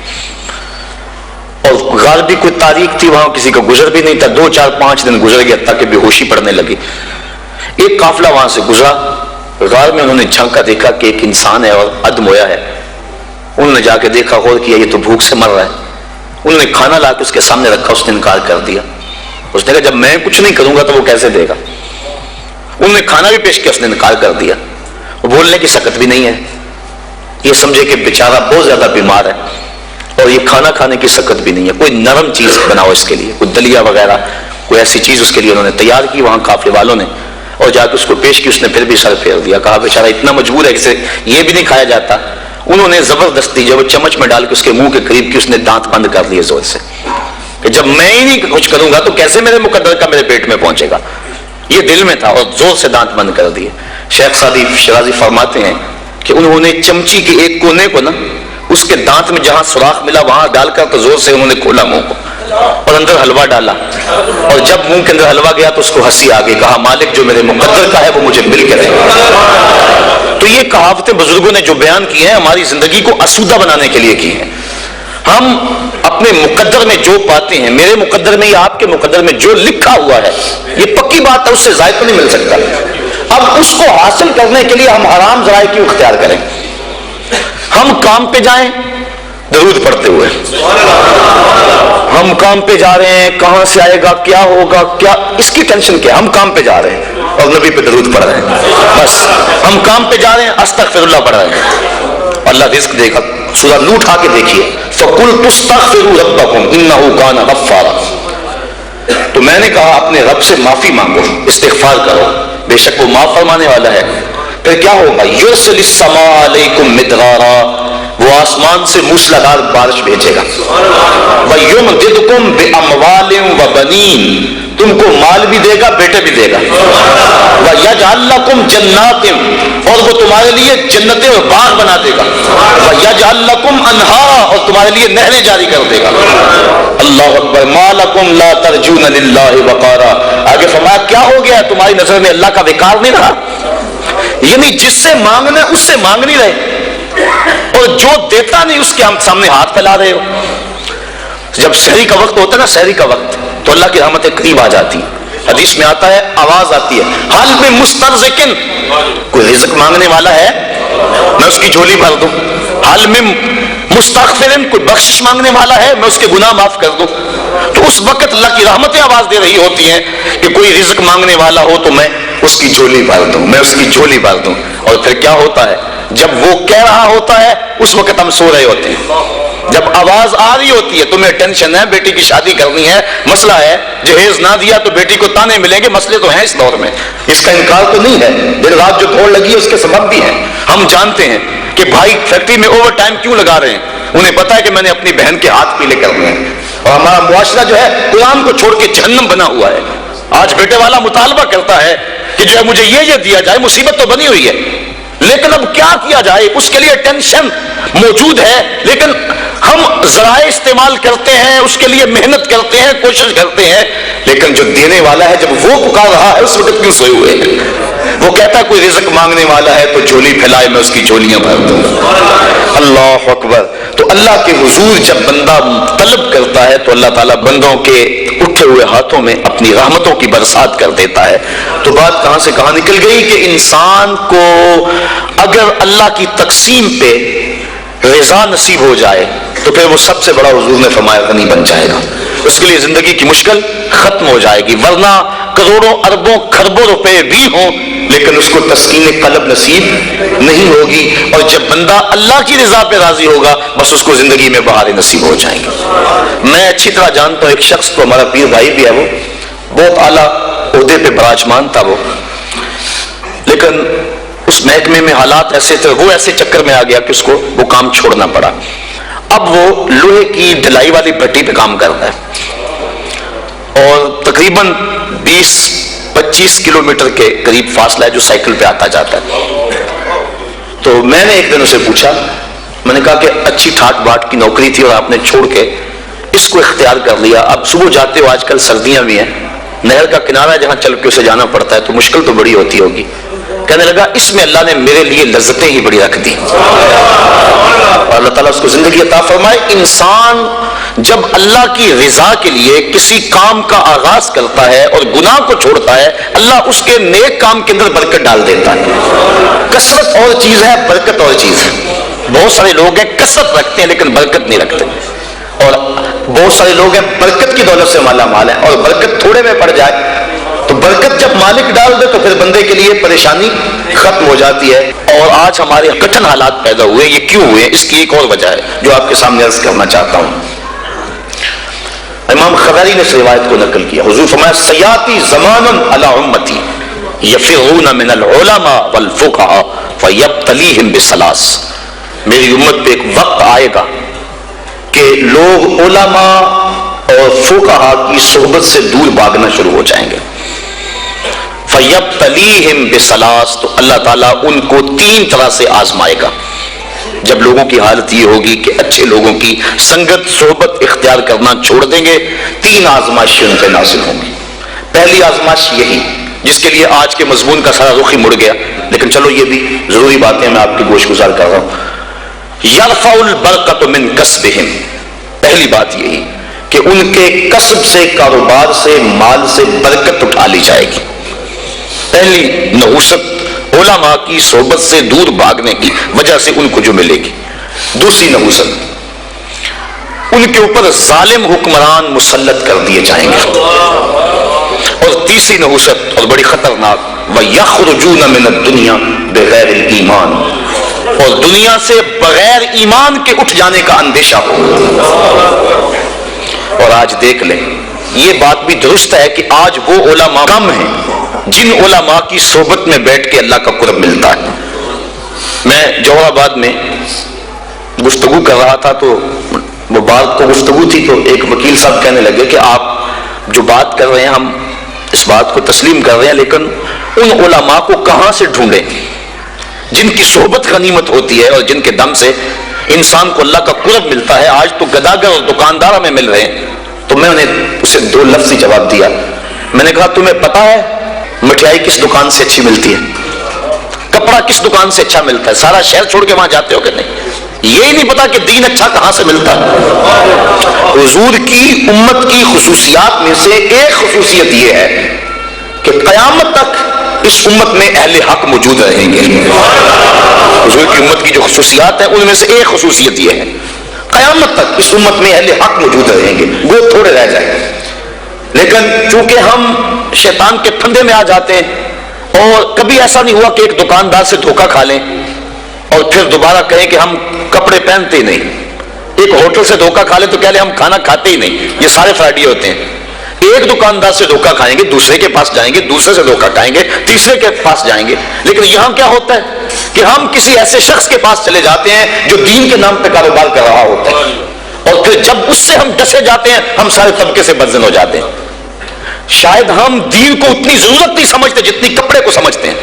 اور غار بھی کوئی تاریخ تھی، وہاں کسی کا گزر بھی نہیں تھا، 2 4 5 دن گزر گیا تاکہ بے ہوشی پڑنے لگی۔ ایک قافلہ وہاں سے گزرا، غار میں انہوں نے جھانکا، دیکھا کہ ایک انسان ہے اور ادمویا ہے۔ انہوں نے جا کے دیکھا، غور کیا یہ تو بھوک سے مر رہا ہے۔ انہوں نے کھانا لا کے اس کے سامنے رکھا، اس نے انکار کر دیا۔ اس نے کہا جب میں کچھ نہیں کروں گا تو وہ کیسے دے گا؟ انہوں نے کھانا بھی پیش کیا، اس نے انکار کر دیا۔ وہ بولنے کی سکت بھی نہیں ہے، یہ سمجھے کہ بیچارہ بہت زیادہ بیمار ہے اور یہ کھانا کھانے کی سکت بھی نہیں ہے، کوئی نرم چیز بناؤ اس کے لیے، کوئی دلیا وغیرہ کوئی ایسی چیز اس کے لیے انہوں نے تیار کی وہاں قافلے والوں نے، اور جا کے اس کو پیش کی۔ اس نے پھر بھی سر پھیر دیا، کہا بیچارہ اتنا مجبور ہے کہ یہ بھی نہیں کھایا جاتا۔ انہوں نے زبردستی جب چمچ میں ڈال کے اس کے منہ کے قریب کی، اس نے دانت بند کر لیے زور سے کہ جب میں ہی نہیں کچھ کروں گا تو کیسے میرے مقدر کا میرے پیٹ میں پہنچے گا، یہ دل میں تھا، اور زور سے دانت بند کر دیے۔ شیخ سعدی شیرازی فرماتے ہیں کہ انہوں نے چمچی کے ایک کونے کو نا اس کے دانت میں جہاں سوراخ ملا وہاں ڈال کر تو زور سے انہوں نے کھولا منہ کو اور اندر حلوہ ڈالا، اور جب منہ کے اندر حلوہ گیا تو اس کو ہنسی آ گئی، کہا مالک جو میرے مقدر کا ہے وہ مجھے مل کے رہے گا۔ تو یہ کہاوتیں بزرگوں نے جو بیان کی ہیں ہماری زندگی کو آسودہ بنانے کے لیے کی ہیں۔ ہم اپنے مقدر میں جو پاتے ہیں، میرے مقدر میں یا آپ کے مقدر میں جو لکھا ہوا ہے یہ پکی بات ہے، اس سے زائد تو نہیں مل سکتا۔ اب اس کو حاصل کرنے کے لیے ہم حرام ذرائع کیوں اختیار کریں؟ ہم کام پہ جائیں درود پڑھتے ہوئے، ہم کام پہ جا رہے ہیں، کہاں سے آئے گا، کیا ہوگا، کیا اس کی ٹینشن کیا؟ ہم کام پہ جا رہے ہیں اور نبی پہ درود پڑھ رہے ہیں، بس ہم کام پہ جا رہے ہیں استغفر اللہ پڑھ رہے ہیں۔ اللہ رزق دے گا۔ سورہ نوح اٹھا کے دیکھیے، فَقُلْتُ اسْتَغْفِرُوا رَبَّكُمْ إِنَّهُ كَانَ غَفَّارًا، تو میں نے کہا اپنے رب سے معافی مانگو، استغفار کرو، بے شک وہ معاف فرمانے والا ہے۔ پھر کیا ہوگا؟ یرسل السماء علیکم مدرارا، وہ آسمان سے موسلادھار بارش بھیجے گا۔ وَيُمْدِدْكُمْ بِأَمْوَالٍ وَبَنِينَ، تم کو مال بھی دے گا، بیٹے بھی دے گا۔ وَيَجْعَلْ لَكُمْ جَنَّاتٍ، اور وہ تمہارے لیے جنتیں اور باغ بنا دے گا۔ وَيَجْعَلْ لَكُمْ أَنْهَارًا، اور تمہارے لیے نہریں جاری کر دے گا۔ اللہ اکبر۔ مَا لَكُمْ لَا تَرْجُونَ لِلَّهِ وَقَارًا، آگے فرمایا کیا ہو گیا تمہاری نظر میں اللہ کا وقار نہیں رہا؟ یعنی جس سے مانگنا اس سے مانگ نہیں رہے، اور جو دیتا نہیں اس کے ہم سامنے ہاتھ پھیلا رہے ہو۔ جب سحری کا وقت ہوتا ہے نا، سحری کا وقت، تو اللہ کی رحمتیں قریب آ جاتی ہیں۔ حدیث میں آتا ہے، آواز آتی ہے، حل میں مسترزقن، کوئی رزق مانگنے والا ہے میں اس کی جھولی بھر دوں۔ حل میں مستغفرن، کوئی بخشش مانگنے والا ہے میں اس کے گناہ معاف کر دوں۔ تو اس وقت اللہ کی رحمتیں آواز دے رہی ہوتی ہیں کہ کوئی رزق مانگنے والا ہو تو میں اس کی جھولی بھر دوں، میں اس کی جھولی بھر دوں۔ اور پھر کیا ہوتا ہے؟ جب وہ کہہ رہا ہوتا ہے اس وقت ہم سو رہے ہوتے ہیں، جب آواز آ رہی ہوتی ہے تمہیں ٹینشن ہے، بیٹی کی شادی کرنی ہے، مسئلہ ہے، جہیز نہ دیا تو بیٹی کو تانے ملیں گے، مسئلے تو ہیں اس دور میں، اس کا انکار تو نہیں ہے، دن رات جو دوڑ لگی ہے اس کے سبب بھی ہیں۔ ہم جانتے ہیں کہ بھائی فیکٹری میں اوور ٹائم کیوں لگا رہے ہیں، انہیں پتا ہے کہ میں نے اپنی بہن کے ہاتھ پیلے کرنے ہیں، اور ہمارا معاشرہ جو ہے قرآن کو چھوڑ کے جہنم بنا ہوا ہے۔ آج بیٹے والا مطالبہ کرتا ہے کہ جو ہے مجھے یہ دیا جائے، مصیبت تو بنی ہوئی ہے، لیکن اب کیا کیا جائے، اس کے لیے ٹینشن موجود ہے، لیکن ہم ذرائع استعمال کرتے ہیں، اس کے لیے محنت کرتے ہیں، کوشش کرتے ہیں، لیکن جو دینے والا ہے جب وہ پکار رہا ہے اس وقت کیوں سوئے ہوئے ہیں؟ وہ کہتا ہے کوئی رزق مانگنے والا ہے تو جھولی پھیلائے میں اس کی جھولیاں بھر دوں گا۔ اللہ اکبر۔ تو اللہ کے حضور جب بندہ طلب کرتا ہے تو اللہ تعالیٰ بندوں کے اٹھے ہوئے ہاتھوں میں اپنی رحمتوں کی برسات کر دیتا ہے۔ تو بات کہاں سے کہاں نکل گئی کہ انسان کو اگر اللہ کی تقسیم پہ رضا نصیب ہو جائے تو پھر وہ سب سے بڑا حضور نے فرمایا غنی بن جائے گا، اس کے لیے زندگی کی مشکل ختم ہو جائے گی، ورنہ کروڑوں اربوں خربوں روپے بھی ہوں لیکن اس کو تسکین قلب نصیب نہیں ہوگی، اور جب بندہ اللہ کی رضا پہ راضی ہوگا بس اس کو زندگی میں بہاریں نصیب ہو جائیں گی۔ میں اچھی طرح جانتا ہوں ایک شخص کو، ہمارا پیر بھائی بھی ہے، وہ بہت اعلیٰ عہدے پہ براجمان تھا وہ، لیکن اس محکمے میں حالات ایسے تھے، وہ ایسے چکر میں آ گیا کہ اس کو وہ کام چھوڑنا پڑا۔ اب وہ لوہے کی ڈھلائی والی بھٹی پہ کام کرتا ہے اور تقریباً 20-25 کلومیٹر کے قریب فاصلہ ہے جو سائیکل پہ آتا جاتا ہے۔ تو میں نے ایک دن اسے پوچھا، میں نے کہا کہ اچھی ٹھاٹ باٹ کی نوکری تھی اور آپ نے چھوڑ کے اس کو اختیار کر لیا، اب صبح جاتے ہو، آج کل سردیاں بھی ہیں، نہر کا کنارہ جہاں چل کے اسے جانا پڑتا ہے تو مشکل تو بڑی ہوتی ہوگی۔ کہنے لگا اس میں اللہ نے میرے لیے لذتیں ہی بڑی رکھ دی، اور اللہ تعالیٰ اس کو زندگی عطا فرمائے۔ انسان جب اللہ کی رضا کے لیے کسی کام کا آغاز کرتا ہے اور گناہ کو چھوڑتا ہے، اللہ اس کے نیک کام کے اندر برکت ڈال دیتا ہے۔ کثرت اور چیز ہے، برکت اور چیز ہے۔ بہت سارے لوگ ہیں کثرت رکھتے ہیں لیکن برکت نہیں رکھتے، اور بہت سارے لوگ ہیں برکت کی دولت سے مالا مال ہیں، اور برکت تھوڑے میں پڑ جائے تو برکت جب مالک ڈال دے تو پھر بندے کے لیے پریشانی ختم ہو جاتی ہے۔ اور آج ہمارے کٹھن حالات پیدا ہوئے، یہ کیوں ہوئے؟ اس کی ایک اور وجہ ہے جو آپ کے سامنے عرض کرنا چاہتا ہوں۔ امام خضری نے اس روایت کو نقل کیا، حضور فرمایا سیاتی زمانن علی امتی یفرون من العلماء والفقہاء فیبتلیہم بثلاث، میری امت پہ ایک وقت آئے گا کہ لوگ علماء اور فقہاء کی صحبت سے دور بھاگنا شروع ہو جائیں گے۔ فَيَبْتَلِيهِمْ بِثَلَاثٍ، تو اللہ تعالیٰ ان کو 3 طرح سے آزمائے گا۔ جب لوگوں کی حالت یہ ہوگی کہ اچھے لوگوں کی سنگت صحبت اختیار کرنا چھوڑ دیں گے، 3 آزمائشیں ان پہ نازل ہوں گی۔ پہلی آزمائش یہی جس کے لیے آج کے مضمون کا سارا رخ ہی مڑ گیا، لیکن چلو یہ بھی ضروری باتیں میں آپ کی گوش گزار کر رہا ہوں۔ یرفع البرکۃ من کسبہم، پہلی بات یہی کہ ان کے کسب سے، کاروبار سے، مال سے برکت اٹھا لی جائے گی۔ پہلی نحوست علماء کی صحبت سے دور بھاگنے کی وجہ سے ان کو جو ملے گی۔ دوسری نحوست، ان کے اوپر ظالم حکمران مسلط کر دیے جائیں گے۔ اور تیسری نحوست اور بڑی خطرناک، وَيَخْرُجُونَ مِنَ الدُّنْيَا بِغَيْرِ الْإِيمَانِ، اور دنیا سے بغیر ایمان کے اٹھ جانے کا اندیشہ ہو۔ اور آج دیکھ لیں، یہ بات بھی درست ہے کہ آج وہ علماء کم ہیں جن علماء کی صحبت میں بیٹھ کے اللہ کا قرب ملتا ہے۔ میں جوہر آباد میں گفتگو کر رہا تھا تو وہ بات کو گفتگو تھی، تو ایک وکیل صاحب کہنے لگے کہ آپ جو بات کر رہے ہیں ہم اس بات کو تسلیم کر رہے ہیں، لیکن ان علماء کو کہاں سے ڈھونڈیں جن کی صحبت غنیمت ہوتی ہے اور جن کے دم سے انسان کو اللہ کا قرب ملتا ہے۔ آج تو گداگر اور دکاندار ہمیں مل رہے ہیں۔ تو میں نے اسے 2 لفظی جواب دیا، میں نے کہا تمہیں پتا ہے مٹھائی کس دکان سے اچھی ملتی ہے، کپڑا کس دکان سے اچھا ملتا ہے؟ سارا شہر چھوڑ کے وہاں جاتے ہو کہ نہیں؟ یہی نہیں پتا کہ دین اچھا کہاں سے ملتا ہے۔ حضور کی امت کی خصوصیات میں سے ایک خصوصیت یہ ہے کہ قیامت تک اس امت میں اہل حق موجود رہیں گے۔ حضور کی امت کی جو خصوصیات ہیں ان میں سے ایک خصوصیت یہ ہے، قیامت تک اس امت میں اہل حق موجود رہیں گے، وہ تھوڑے رہ جائیں گے۔ لیکن چونکہ ہم شیطان کے پھندے میں آ جاتے ہیں، اور کبھی ایسا نہیں ہوا کہ ایک دکاندار سے دھوکہ کھا لیں اور پھر دوبارہ کہیں کہ ہم کپڑے پہنتے نہیں، ایک ہوٹل سے دھوکہ کھا لے تو کہہ لے ہم کھانا کھاتے ہی نہیں، یہ سارے فراڈی ہوتے ہیں۔ ایک دکاندار سے دھوکہ کھائیں گے، دوسرے کے پاس جائیں گے، دوسرے سے دھوکہ کھائیں گے، تیسرے کے پاس جائیں گے، لیکن یہاں کیا ہوتا ہے کہ ہم کسی ایسے شخص کے پاس چلے جاتے ہیں جو دین کے نام پہ کاروبار کر رہا ہوتا ہے، اور پھر جب اس سے ہم ڈسے جاتے ہیں ہم سارے طبقے سے بدزن ہو جاتے ہیں۔ شاید ہم دین کو اتنی ضرورت نہیں سمجھتے جتنی کپڑے کو سمجھتے ہیں،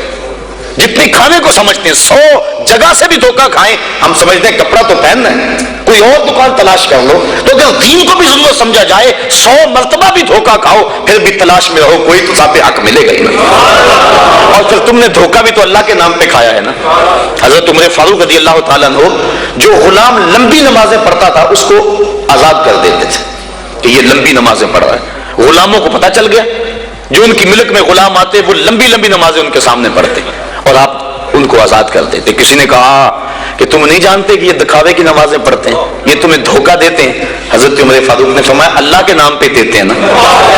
جتنی کھانے کو سمجھتے ہیں۔ 100 جگہ سے بھی دھوکہ کھائیں ہم سمجھتے ہیں کپڑا تو پہننا ہے، کوئی اور دکان تلاش کر لو۔ تو اگر دین کو بھی ضرورت سمجھا جائے 100 مرتبہ بھی دھوکہ کھاؤ پھر بھی تلاش میں رہو، کوئی تو صاحب حق ملے گا ہی نا۔ اور پھر تم نے دھوکہ بھی تو اللہ کے نام پہ کھایا ہے نا۔ حضرت عمر فاروق رضی اللہ تعالیٰ عنہ جو غلام لمبی نمازیں پڑھتا تھا اس کو آزاد کر دیتے تھے کہ یہ لمبی نمازیں پڑھ رہا ہے۔ غلاموں کو پتہ چل گیا، جو ان کی ملک میں غلام آتے وہ لمبی لمبی نمازیں ان کے سامنے پڑھتے اور آپ ان کو آزاد کر دیتے۔ کسی نے کہا کہ تم نہیں جانتے کہ یہ دکھاوے کی نمازیں پڑھتے ہیں، یہ تمہیں دھوکہ دیتے ہیں؟ حضرت عمر فاروق نے فرمایا اللہ کے نام پہ دیتے ہیں نا،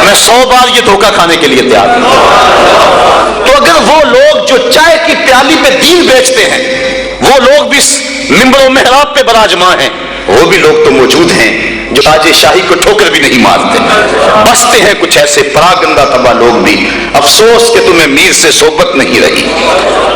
میں 100 بار یہ دھوکہ کھانے کے لیے تیار ہوں۔ تو اگر وہ لوگ جو چائے کی پیالی پہ دین بیچتے ہیں وہ لوگ بھی منبر و محراب پہ براجمان ہیں، وہ بھی لوگ تو موجود ہیں جو تاج شاہی کو ٹھوکر بھی نہیں مارتے، بستے ہیں کچھ ایسے پراگندہ تباہ لوگ بھی۔ افسوس کہ تمہیں میر سے صحبت نہیں رہی،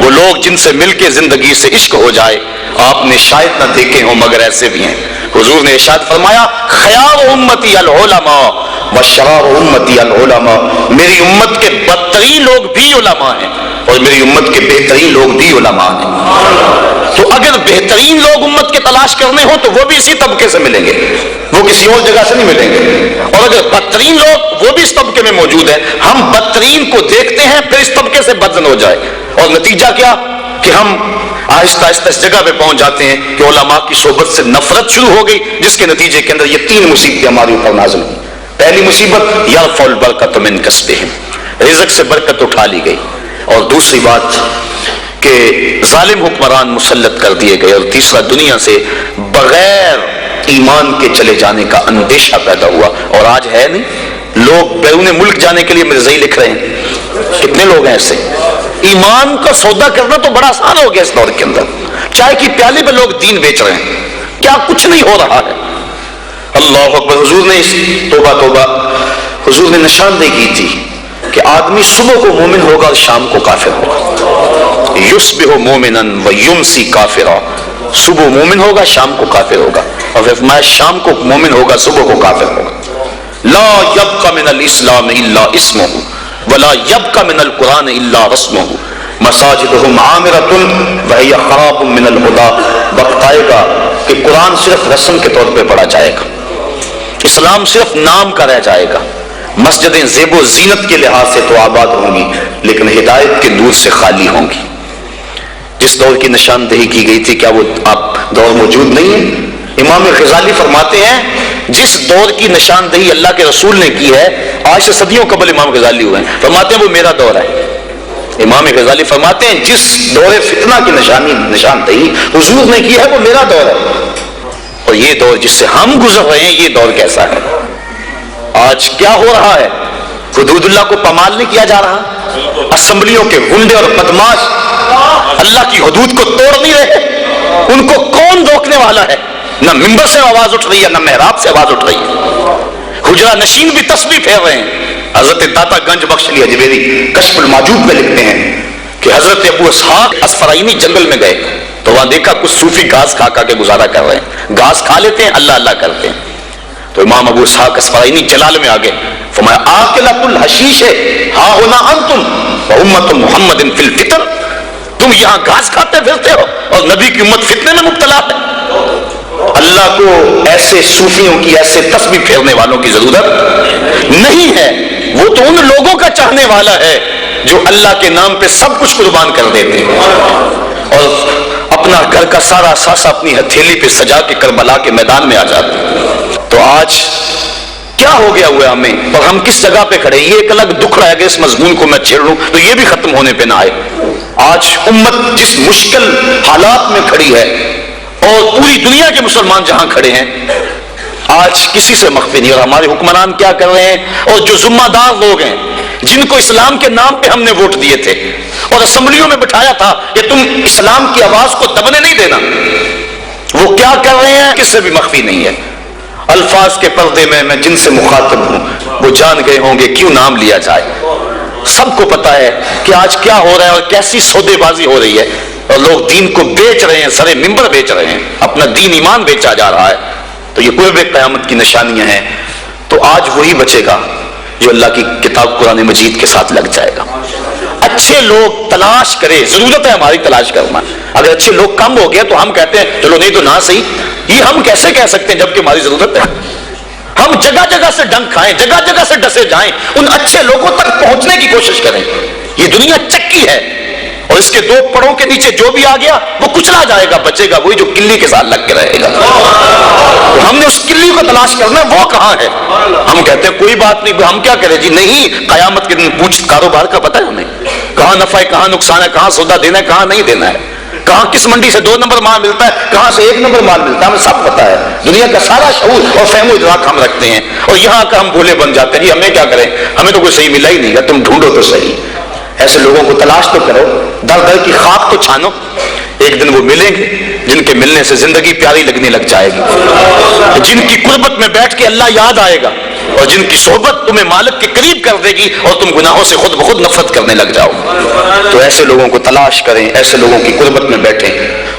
وہ لوگ جن سے مل کے زندگی سے عشق ہو جائے آپ نے شاید نہ دیکھے ہوں مگر ایسے بھی ہیں۔ حضور نے ارشاد فرمایا خیار امتی العلماء وشرار امتی العلماء، میری امت کے بدترین لوگ بھی علماء ہیں اور میری امت کے بہترین لوگ بھی علماء ہیں۔ تو اگر بہترین لوگ امت کے تلاش کرنے ہو تو وہ بھی اسی طبقے سے ملیں گے، وہ کسی اور جگہ سے نہیں ملیں گے، اور اگر بدترین لوگ وہ بھی اس طبقے میں موجود ہیں، ہم بدترین کو دیکھتے ہیں پھر اس طبقے سے بدزن ہو جائے، اور نتیجہ کیا کہ ہم آہستہ آہستہ اس جگہ پہ پہنچ جاتے ہیں کہ علماء کی صحبت سے نفرت شروع ہو گئی، جس کے نتیجے کے اندر یہ 3 مصیبتیں ہمارے اوپر نازل ہوئی۔ پہلی مصیبت یرفع البرکۃ من کسبہم، رزق سے برکت اٹھا لی گئی، اور دوسری بات کہ ظالم حکمران مسلط کر دیے گئے، اور تیسرا دنیا سے بغیر ایمان کے چلے جانے کا اندیشہ پیدا ہوا۔ اور آج ہے نہیں، لوگ بیرون ملک جانے کے لیے مرزائی لکھ رہے ہیں، کتنے لوگ ہیں ایسے۔ ایمان کا سودا کرنا تو بڑا آسان ہو گیا اس دور کے اندر، چائے کی پیالی پہ لوگ دین بیچ رہے ہیں، کیا کچھ نہیں ہو رہا ہے۔ اللہ اکبر۔ حضور نے توبہ توبہ، حضور نے نشاندہی کی تھی کہ آدمی صبح کو مومن ہوگا اور شام کو کافر ہوگا، یصبح مومنا ویمسی کافرا، صبح مومن ہوگا شام کو کافر ہوگا، اور پھر فرمایا شام کو مومن ہوگا صبح کو کافر ہوگا۔ لا یبقى من الاسلام الا اسمہ ولا یبقى من القرآن الا رسمہ مساجدہم عامرۃ وہی خراب من الہدی، وقت آئے گا کہ قرآن صرف رسم کے طور پہ پڑھا جائے گا، اسلام صرف نام کا رہ جائے گا، مسجدیں زیب و زینت کے لحاظ سے تو آباد ہوں گی لیکن ہدایت کے نور سے خالی ہوں گی۔ جس دور کی نشاندہی کی گئی تھی کیا وہ آپ دور موجود نہیں ہے؟ امام غزالی فرماتے ہیں جس دور کی نشاندہی اللہ کے رسول نے کی ہے، آج سے صدیوں قبل امام غزالی ہوئے ہیں، فرماتے ہیں وہ میرا دور ہے۔ امام غزالی فرماتے ہیں جس دور فتنہ کی نشاندہی حضور نے کی ہے وہ میرا دور ہے، اور یہ دور جس سے ہم گزر رہے ہیں یہ دور کیسا ہے؟ آج کیا ہو رہا ہے؟ حدود اللہ کو پامال نہیں کیا جا رہا، اسمبلیوں کے غنڈے اور بدماش اللہ کی حدود کو توڑ نہیں رہے، ان کو کون روکنے والا ہے؟ نہ ممبر سے آواز اٹھ رہی ہے نہ محراب سے آواز اٹھ رہی ہے، حجرہ نشین بھی تسبیح پھیر رہے ہیں۔ حضرت داتا گنج بخش علی اجمیری کشف الماجوب میں لکھتے ہیں کہ حضرت ابو اسحاق اسفرائینی جنگل میں گئے تو وہاں دیکھا کچھ صوفی گھاس کھا کے گزارا کر رہے ہیں، گھاس کھا لیتے ہیں اللہ اللہ کرتے ہیں۔ تو امام ابو اسحاق اسفرائینی جلال میں آگے فرمایا آکلۃ الحشیش ہا ہونا انتم وامت محمد فی الفتن، تم یہاں گھاس کھاتے پھرتے ہو اور نبی کی امت فتنے میں مبتلا ہے۔ اللہ کو ایسے صوفیوں کی، ایسے تسبیح پھیرنے والوں کی ضرورت نہیں ہے، وہ تو ان لوگوں کا چاہنے والا ہے جو اللہ کے نام پہ سب کچھ قربان کر دیتے ہیں اور اپنا گھر کا سارا ساسا اپنی ہتھیلی پہ سجا کے کربلا کے میدان میں آ جاتے ہیں۔ تو آج کیا ہو گیا ہوا ہمیں اور ہم کس جگہ پہ کھڑے؟ یہ ایک الگ دکھ رہا ہے کہ اس مضمون کو میں چھیڑ لوں تو یہ بھی ختم ہونے پہ نہ آئے۔ آج امت جس مشکل حالات میں کھڑی ہے اور پوری دنیا کے مسلمان جہاں کھڑے ہیں آج کسی سے مخفی نہیں، اور ہمارے حکمران کیا کر رہے ہیں، اور جو ذمہ دار لوگ ہیں جن کو اسلام کے نام پہ ہم نے ووٹ دیے تھے اور اسمبلیوں میں بٹھایا تھا کہ تم اسلام کی آواز کو دبنے نہیں دینا، وہ کیا کر رہے ہیں کس سے بھی مخفی نہیں ہے. الفاظ کے پردے میں جن سے مخاطب ہوں وہ جان گئے ہوں گے کیوں نام لیا جائے. سب کو پتا ہے کہ آج کیا ہو رہا ہے اور کیسی سودے بازی ہو رہی ہے، اور لوگ دین کو بیچ رہے ہیں، سرے ممبر بیچ رہے ہیں، اپنا دین ایمان بیچا جا رہا ہے. تو یہ قرب قیامت کی نشانیاں ہیں. تو آج وہی بچے گا جو اللہ کی کتاب قرآن مجید کے ساتھ لگ جائے گا. اچھے لوگ تلاش کرے، ضرورت ہے ہماری تلاش کرنا. اگر اچھے لوگ کم ہو گئے تو ہم کہتے ہیں چلو نہیں تو نہ صحیح. یہ ہم کیسے کہہ سکتے ہیں جبکہ ہماری ضرورت ہے؟ ہم جگہ جگہ سے ڈنک کھائیں، جگہ جگہ سے ڈسے جائیں، ان اچھے لوگوں تک پہنچنے کی کوشش کریں. یہ دنیا چکی ہے اور اس کے دو پڑوں کے نیچے جو بھی آ گیا وہ کچلا جائے گا، بچے گا وہی جو کلی کے ساتھ لگ کے رہے گا. تو ہم نے اس کلی کو تلاش کرنا ہے، وہ کہاں ہے؟ ہم کہتے ہیں کوئی بات نہیں، ہم کیا کریں جی. نہیں، قیامت کے دن پوچھ کاروبار کا پتہ ہے ہمیں، کہاں نفع ہے کہاں نقصان ہے، کہاں سودا دینا ہے کہاں نہیں دینا ہے، کہاں کس منڈی سے 2 نمبر مال ملتا ہے کہاں سے 1 نمبر مال ملتا ہے، ہمیں سب پتا ہے. دنیا کا سارا شعور اور فہم و ادراک ہم رکھتے ہیں، اور یہاں کا ہم بھولے بن جاتے ہیں. جی ہمیں کیا کریں، ہمیں تو کوئی صحیح ملا ہی نہیں گا. تم ڈھونڈو تو صحیح. ایسے لوگوں کو تلاش تو کرو، در در کی خاک تو چھانو. ایک دن وہ ملیں گے جن کے ملنے سے زندگی پیاری لگنے لگ جائے گی، جن کی قربت میں بیٹھ کے اللہ یاد آئے گا، اور جن کی صحبت تمہیں مالک کے قریب کر دے گی اور تم گناہوں سے خود بخود نفرت کرنے لگ جاؤ. تو ایسے لوگوں کو تلاش کریں، ایسے لوگوں کی قربت میں بیٹھیں.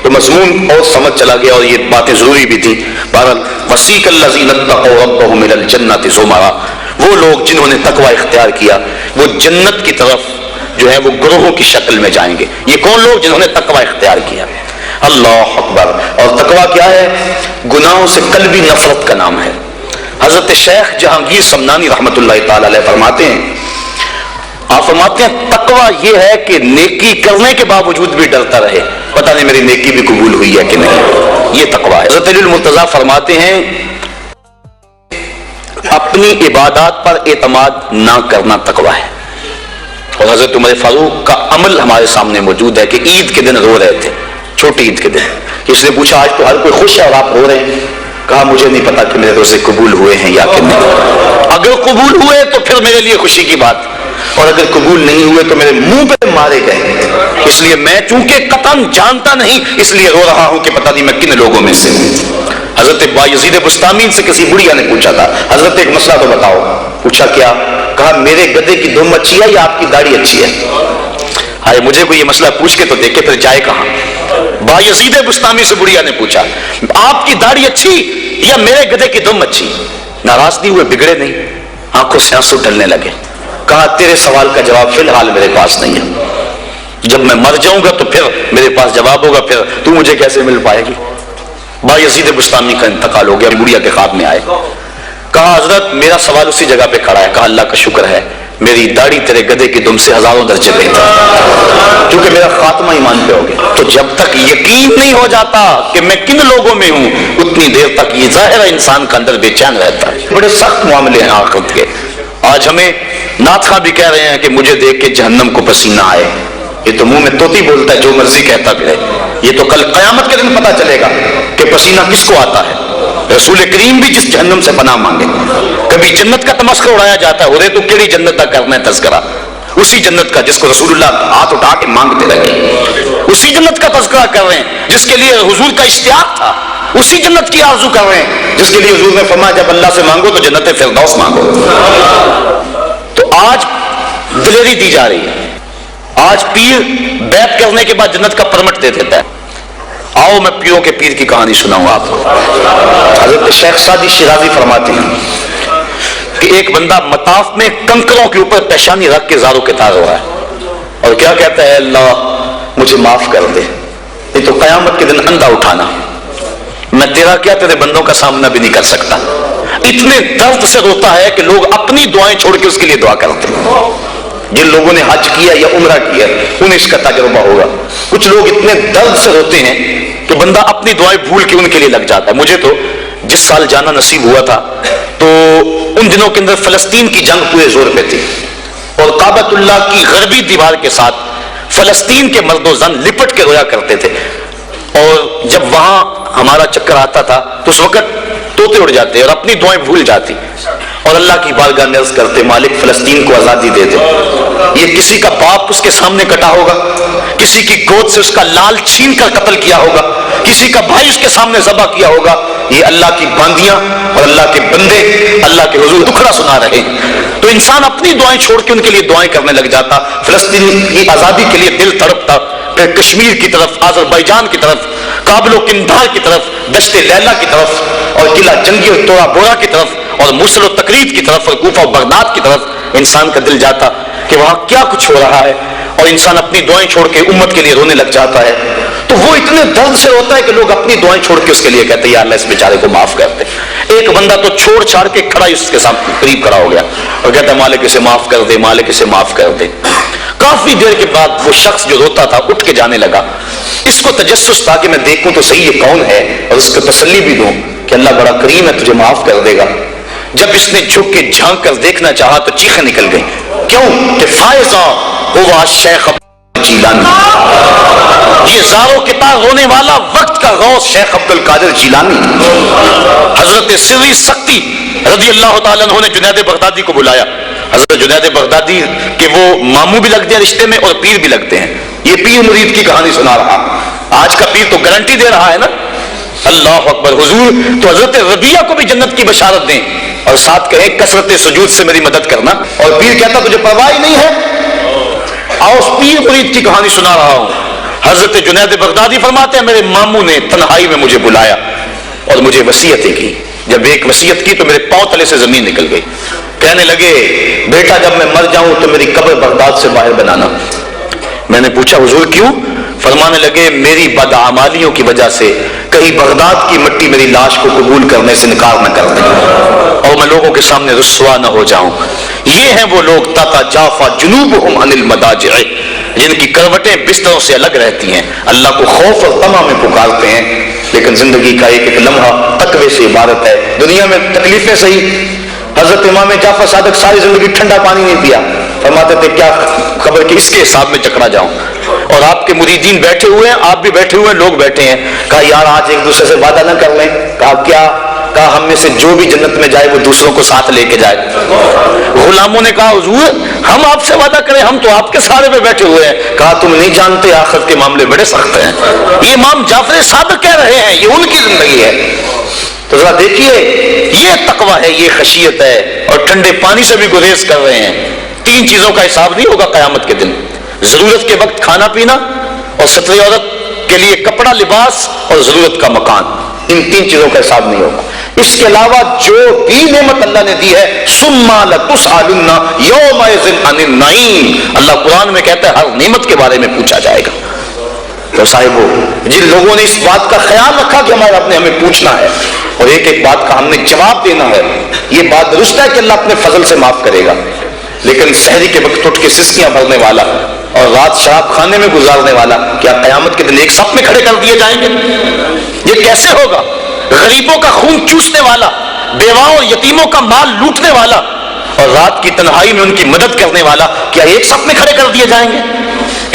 تو مضمون اور سمجھ چلا گیا اور یہ باتیں ضروری بھی تھی. بہرحال وسیق الذین اتقوا ربهم الی الجنۃ زمرا، وہ لوگ جنہوں نے تقوی اختیار کیا وہ جنت کی طرف جو ہے وہ گروہوں کی شکل میں جائیں گے. یہ کون لوگ؟ جنہوں نے تقوی اختیار کیا. اللہ اکبر. اور تقوی کیا ہے؟ گناہوں سے قلبی نفرت کا نام ہے. حضرت شیخ جہانگیر سمنانی رحمۃ اللہ تعالی علیہ فرماتے ہیں، آپ فرماتے ہیں تقوی یہ ہے کہ نیکی کرنے کے باوجود بھی ڈرتا رہے، پتہ نہیں میری نیکی بھی قبول ہوئی ہے کہ نہیں. یہ تقوی ہے. حضرت علی المرتضیٰ فرماتے ہیں اپنی عبادات پر اعتماد نہ کرنا تقوی ہے. اور حضرت عمر فاروق کا عمل ہمارے سامنے موجود ہے کہ عید کے دن رو رہے تھے، چھوٹی عید کے دن. اس نے پوچھا آج تو ہر کوئی خوش ہے اور آپ رو رہے ہیں؟ کہا مجھے نہیں پتا کہ میرے روزے قبول ہوئے ہیں یا کہ نہیں. اگر قبول ہوئے تو پھر میرے لیے خوشی کی بات، اور اگر قبول نہیں ہوئے تو میرے منہ پہ مارے گئے. اس لیے میں چونکہ قطعاً جانتا نہیں اس لیے رو رہا ہوں کہ پتہ نہیں میں کن لوگوں میں سے ہوں. حضرت بایزید بستامی سے کسی بڑھیا نے پوچھا تھا، حضرت ایک مسئلہ تو بتاؤ. پوچھا کیا؟ کہا میرے گدھے کی دم اچھی ہے یا آپ کی داڑھی اچھی ہے؟ ہائے مجھے کوئی یہ مسئلہ پوچھ کے تو دیکھے پھر جائے کہاں. بایزید بستامی سے بڑھیا نے پوچھا آپ کی داڑھی اچھی یا میرے گدھے کی دم اچھی؟ ناراض نہیں ہوئے، بگڑے نہیں، آنکھوں سے آنسو ڈلنے لگے. کہا تیرے سوال کا جواب فی الحال میرے پاس نہیں ہے، جب میں مر جاؤں گا تو پھر میرے پاس جواب ہوگا، پھر تو مجھے کیسے مل پائے گی. بایزید بستامی کا انتقال ہو گیا، بڑھیا کے خواب میں آئے. کہا حضرت میرا سوال اسی جگہ پہ کھڑا ہے. کہا اللہ کا شکر ہے میری داڑھی تیرے گدھے کی دم سے ہزاروں درجے بہتر ہے، کیونکہ میرا خاتمہ ایمان پہ ہو گیا. تو جب تک یقین نہیں ہو جاتا کہ میں کن لوگوں میں ہوں اتنی دیر تک یہ ظاہر ہے انسان کا اندر بے چین رہتا ہے. بڑے سخت معاملے ہیں آخرت کے. آج ہمیں نعت خواں بھی کہہ رہے ہیں کہ مجھے دیکھ کے جہنم کو پسینہ آئے. یہ تو منہ میں طوطی بولتا ہے، جو مرضی کہتا پھرے. یہ تو کل قیامت کے دن پتہ چلے گا کہ پسینہ کس کو آتا ہے. رسول کریم بھی جس جہنم سے پناہ مانگے. کبھی جنت کا تمسخر اڑایا جاتا ہے، تو کیڑی جنت کا کرنا ہے تذکرہ، اسی جنت کا جس کو رسول اللہ ہاتھ اٹھا کے مانگتے رہے. اسی جنت کا تذکرہ کر رہے ہیں جس کے لیے حضور کا اشتیاق تھا. اسی جنت کی آرزو کر رہے ہیں جس کے لیے حضور نے فرمایا جب اللہ سے مانگو تو جنت فردوس مانگو. تو آج دلیری دی جا رہی ہے. آج پیر بیعت کرنے کے بعد جنت کا پرمٹ دے دیتا ہے. آؤ میں پیروں کے پیر کی کہانی سناؤں آپ کو. حضرت شیخ سعدی شیرازی فرماتے ہیں کہ ایک بندہ مطاف میں کنکروں کے اوپر پیشانی رکھ کے زاروں کے تار ہو رہا ہے اور کیا کہتا ہے اللہ مجھے معاف کر دے. یہ تو قیامت کے دن اندھا اٹھانا، میں تیرا کیا تیرے بندوں کا سامنا بھی نہیں کر سکتا. اتنے درد سے روتا ہے کہ لوگ اپنی دعائیں چھوڑ کے اس کے لیے دعا کرتے ہیں. جن لوگوں نے حج کیا یا عمرہ کیا انہیں اس کا تجربہ ہوگا. کچھ لوگ اتنے درد سے روتے ہیں کہ بندہ اپنی دعائیں بھول کے ان کے لیے لگ جاتا ہے. مجھے تو جس سال جانا نصیب ہوا تھا تو ان دنوں کے اندر فلسطین کی جنگ پورے زور پہ تھی اور کعبۃ اللہ کی غربی دیوار کے ساتھ فلسطین کے مرد و زن لپٹ کے رویا کرتے تھے. اور جب وہاں ہمارا چکر آتا تھا تو اس وقت طوطے اڑ جاتے اور اپنی دعائیں بھول جاتی اور اللہ کی بارگاہ میں عرض کرتے مالک فلسطین کو آزادی دے دے. یہ کسی کا باپ اس کے سامنے کٹا ہوگا، کسی کی گود سے اس کا لال چھین کر قتل کیا ہوگا کسی کا بھائی اس کے سامنے ذبح کیا ہوگا، یہ اللہ کی باندیاں اور اللہ کے بندے اللہ کے حضور دکھڑا سنا رہے ہیں۔ تو انسان اپنی دعائیں چھوڑ کے ان کے لیے دعائیں کرنے لگ جاتا۔ فلسطین کی آزادی کے لیے دل تڑپتا، پھر کشمیر کی طرف، آذربائیجان کی طرف، کابل و قندھار کی طرف، دشت لیلا کی طرف، اور قلعہ جنگی اور تورا بورا کی طرف، اور موصل و تکریت کی طرف، اور کوفہ و بغداد کی طرف انسان کا دل جاتا کہ وہاں کیا کچھ ہو رہا ہے، اور انسان اپنی دعائیں چھوڑ کے امت کے لیے رونے لگ جاتا ہے۔ تو وہ اتنے درد سے ہوتا ہے کہ لوگ اپنی دعائیں چھوڑ کے اس کے لیے کہتے ہیں یا اللہ اس بیچارے کو معاف کر دے۔ ایک بندہ تو چھوڑ چھاڑ کے کھڑا ہی اس کے ساتھ قریب کھڑا ہو گیا اور کہتا ہے مالک اسے معاف کر دے، مالک اسے معاف کر دے۔ کافی دیر کے بعد وہ شخص جو روتا تھا اٹھ کے جانے لگا۔ اس کو تجسس تھا کہ میں دیکھوں تو صحیح یہ کون ہے اور اس کو تسلی بھی دوں کہ اللہ بڑا کریم ہے، تجھے معاف کر دے گا۔ جب اس نے جھک کے جھانک کر دیکھنا چاہا تو چیخیں نکل گئی، کیوں کہ فائزہ ہوا شیخ جیلانی، یہ زارو کتاب رونے والا وقت کا غوث شیخ عبد القادر جیلانی۔ حضرت سری سختی رضی اللہ تعالیٰ عنہ نے جنید بغدادی کو بلایا۔ حضرت جنید بغدادی کے وہ ماموں بھی لگتے ہیں رشتے میں اور پیر بھی لگتے ہیں۔ یہ پیر مرید کی کہانی سنا رہا، آج کا پیر تو گارنٹی دے رہا ہے نا، اللہ اکبر حضور تو حضرت ربیہ کو بھی جنت کی بشارت دیں اور ساتھ کہیں کثرت سجود سے میری مدد کرنا، اور پیر کہتا تجھے پرواہ ہی نہیں ہے۔ آؤ اس پیر مرید کی کہانی سنا رہا ہوں۔ حضرت جنید بغدادی فرماتے ہیں میرے ماموں نے تنہائی میں مجھے بلایا اور مجھے وصیتیں کی۔ جب ایک وصیت کی تو میرے پاؤں تلے سے زمین نکل گئی۔ کہنے لگے بیٹا جب میں مر جاؤں تو میری قبر بغداد سے باہر بنانا۔ میں نے پوچھا حضور کیوں؟ فرمانے لگے میری بدعمالیوں کی وجہ سے کہیں بغداد کی مٹی میری لاش کو قبول کرنے سے انکار نہ کر دے اور میں لوگوں کے سامنے رسوا نہ ہو جاؤں۔ یہ ہیں وہ لوگ تتجافی جنوبہم عن المضاجع، جن کی کروٹیں بستروں سے الگ رہتی ہیں، اللہ کو خوف اور طمع میں پکارتے ہیں، لیکن زندگی کا ایک ایک لمحہ تقوی سے عبارت ہے۔ دنیا میں تکلیفیں صحیح، حضرت امام جعفر صادق ساری زندگی ٹھنڈا پانی نہیں پیا، فرماتے تھے کیا قبر کے اس کے حساب میں چکرا جاؤں۔ اور آپ کے مریدین بیٹھے ہوئے ہیں، آپ بھی بیٹھے ہوئے ہیں، لوگ بیٹھے ہیں، کہا یار آج ایک دوسرے سے وعدہ نہ کر لیں؟ کہا کیا؟ کہا ہم میں سے جو بھی جنت میں جائے وہ دوسروں کو ساتھ لے کے جائے۔ غلاموں نے کہا حضور ہم آپ سے وعدہ کریں، ہم تو آپ کے سہارے پہ بیٹھے ہوئے ہیں۔ کہا تم نہیں جانتے آخرت کے معاملے بڑے سخت ہیں۔ یہ امام جعفر صادق کہہ رہے ہیں، یہ ان کی زندگی ہے۔ تو ذرا دیکھیے یہ تقویٰ ہے، یہ خشیت ہے، اور ٹھنڈے پانی سے بھی گریز کر رہے ہیں۔ تین چیزوں کا حساب نہیں ہوگا قیامت کے دن، ضرورت کے وقت کھانا پینا، اور ستر عورت کے لیے کپڑا لباس، اور ضرورت کا مکان۔ ان تین چیزوں کا حساب نہیں ہوگا۔ اس کے علاوہ جو بھی نعمت اللہ نے دی ہے ثم لتسألن یومئذ عن النعیم، اللہ قرآن میں کہتا ہے ہر نعمت کے بارے میں پوچھا جائے گا۔ تو صاحبو جن لوگوں نے اس بات کا خیال رکھا کہ ہمارا اپنے ہمیں پوچھنا ہے اور ایک ایک بات کا ہم نے جواب دینا ہے، یہ بات درست ہے کہ اللہ اپنے فضل سے معاف کرے گا، لیکن سحری کے وقت اٹھ کے سسکیاں بھرنے والا اور رات شراب خانے میں گزارنے والا کیا قیامت کے دن ایک صف میں کھڑے کر دیے جائیں گے؟ یہ کیسے ہوگا؟ غریبوں کا خون چوسنے والا، بیواؤں اور یتیموں کا مال لوٹنے والا اور رات کی تنہائی میں ان کی مدد کرنے والا کیا ایک صف میں کھڑے کر دیے جائیں گے؟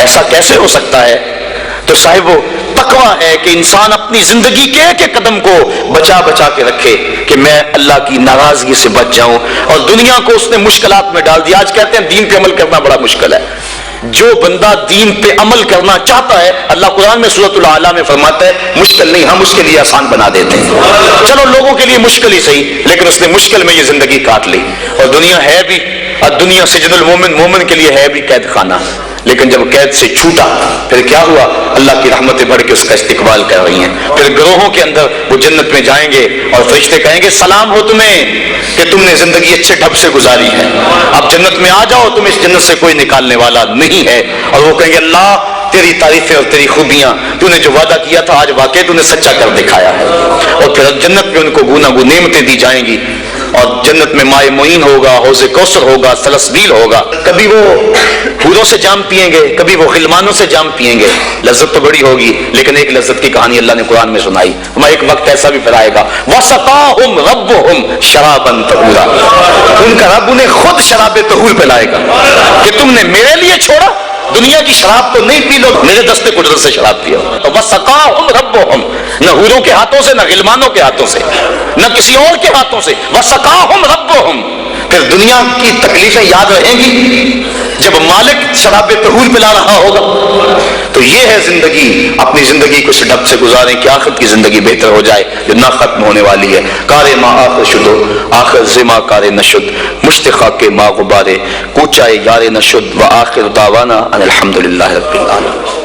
ایسا کیسے ہو سکتا ہے؟ تو صاحب تقویٰ ہے کہ انسان اپنی زندگی کے ایک ایک قدم کو بچا بچا کے رکھے کہ میں اللہ کی ناراضگی سے بچ جاؤں، اور دنیا کو اس نے مشکلات میں ڈال دیا۔ آج کہتے ہیں دین پہ عمل کرنا بڑا مشکل ہے۔ جو بندہ دین پہ عمل کرنا چاہتا ہے اللہ قرآن میں سورۃ الاعلیٰ میں فرماتا ہے مشکل نہیں، ہم اس کے لیے آسان بنا دیتے ہیں۔ چلو لوگوں کے لیے مشکل ہی صحیح، لیکن اس نے مشکل میں یہ زندگی کاٹ لی، اور دنیا ہے بھی دنیا سجن المومن، مومن کے لیے ہے بھی قید خانہ، لیکن جب قید سے چھوٹا پھر کیا ہوا؟ اللہ کی رحمتیں بڑھ کے اس کا استقبال کر رہی ہیں۔ پھر گروہوں کے اندر وہ جنت میں جائیں گے اور فرشتے کہیں گے سلام ہو تمہیں کہ تم نے زندگی اچھے ڈھب سے گزاری ہے، اب جنت میں آ جاؤ، تم اس جنت سے کوئی نکالنے والا نہیں ہے۔ اور وہ کہیں گے اللہ تیری تعریفیں اور تیری خوبیاں، تو نے جو وعدہ کیا تھا آج واقعی تو نے سچا کر دکھایا ہے۔ اور پھر جنت میں ان کو گناگو نعمتیں دی جائیں گی، اور جنت میں مائے معین ہوگا، حوض کوثر ہوگا، سلسبیل ہوگا۔ کبھی وہ حوروں سے جام پیئیں گے، کبھی وہ غلمانوں سے جام پیئیں گے، لذت تو بڑی ہوگی، لیکن ایک لذت کی کہانی اللہ نے قرآن میں سنائی، ہمیں ایک وقت ایسا بھی پھر آئے گا وَسَقَاهُمْ رَبُّهُمْ شَرَابًا طَهُورًا، ان کا رب انہیں خود شراب طہور پلائے گا کہ تم نے میرے لیے چھوڑا، دنیا کی شراب تو نہیں پی لو، میرے دستے قدرت سے شراب پیو۔ وَسَقَاهُمْ رَبُّهُمْ، نہ حوروں کے ہاتھوں سے، نہ غلمانوں کے ہاتھوں سے، نہ کسی اور کے ہاتھوں سے، وَسَقَاهُمْ رَبُّهُمْ، پھر دنیا کی تکلیفیں یاد رہیں گی جب مالک شراب طہور پلا رہا ہوگا. تو یہ ہے زندگی. اپنی زندگی کو اس ڈھب سے گزاریں کہ آخرت کی زندگی بہتر ہو جائے جو نہ ختم ہونے والی ہے. کار ما آخر شدو آخر زما کار نشد مشتخا کے ما غبارے کوچائے یار نشد و آخر دعوانا ان الحمدللہ رب العالمین.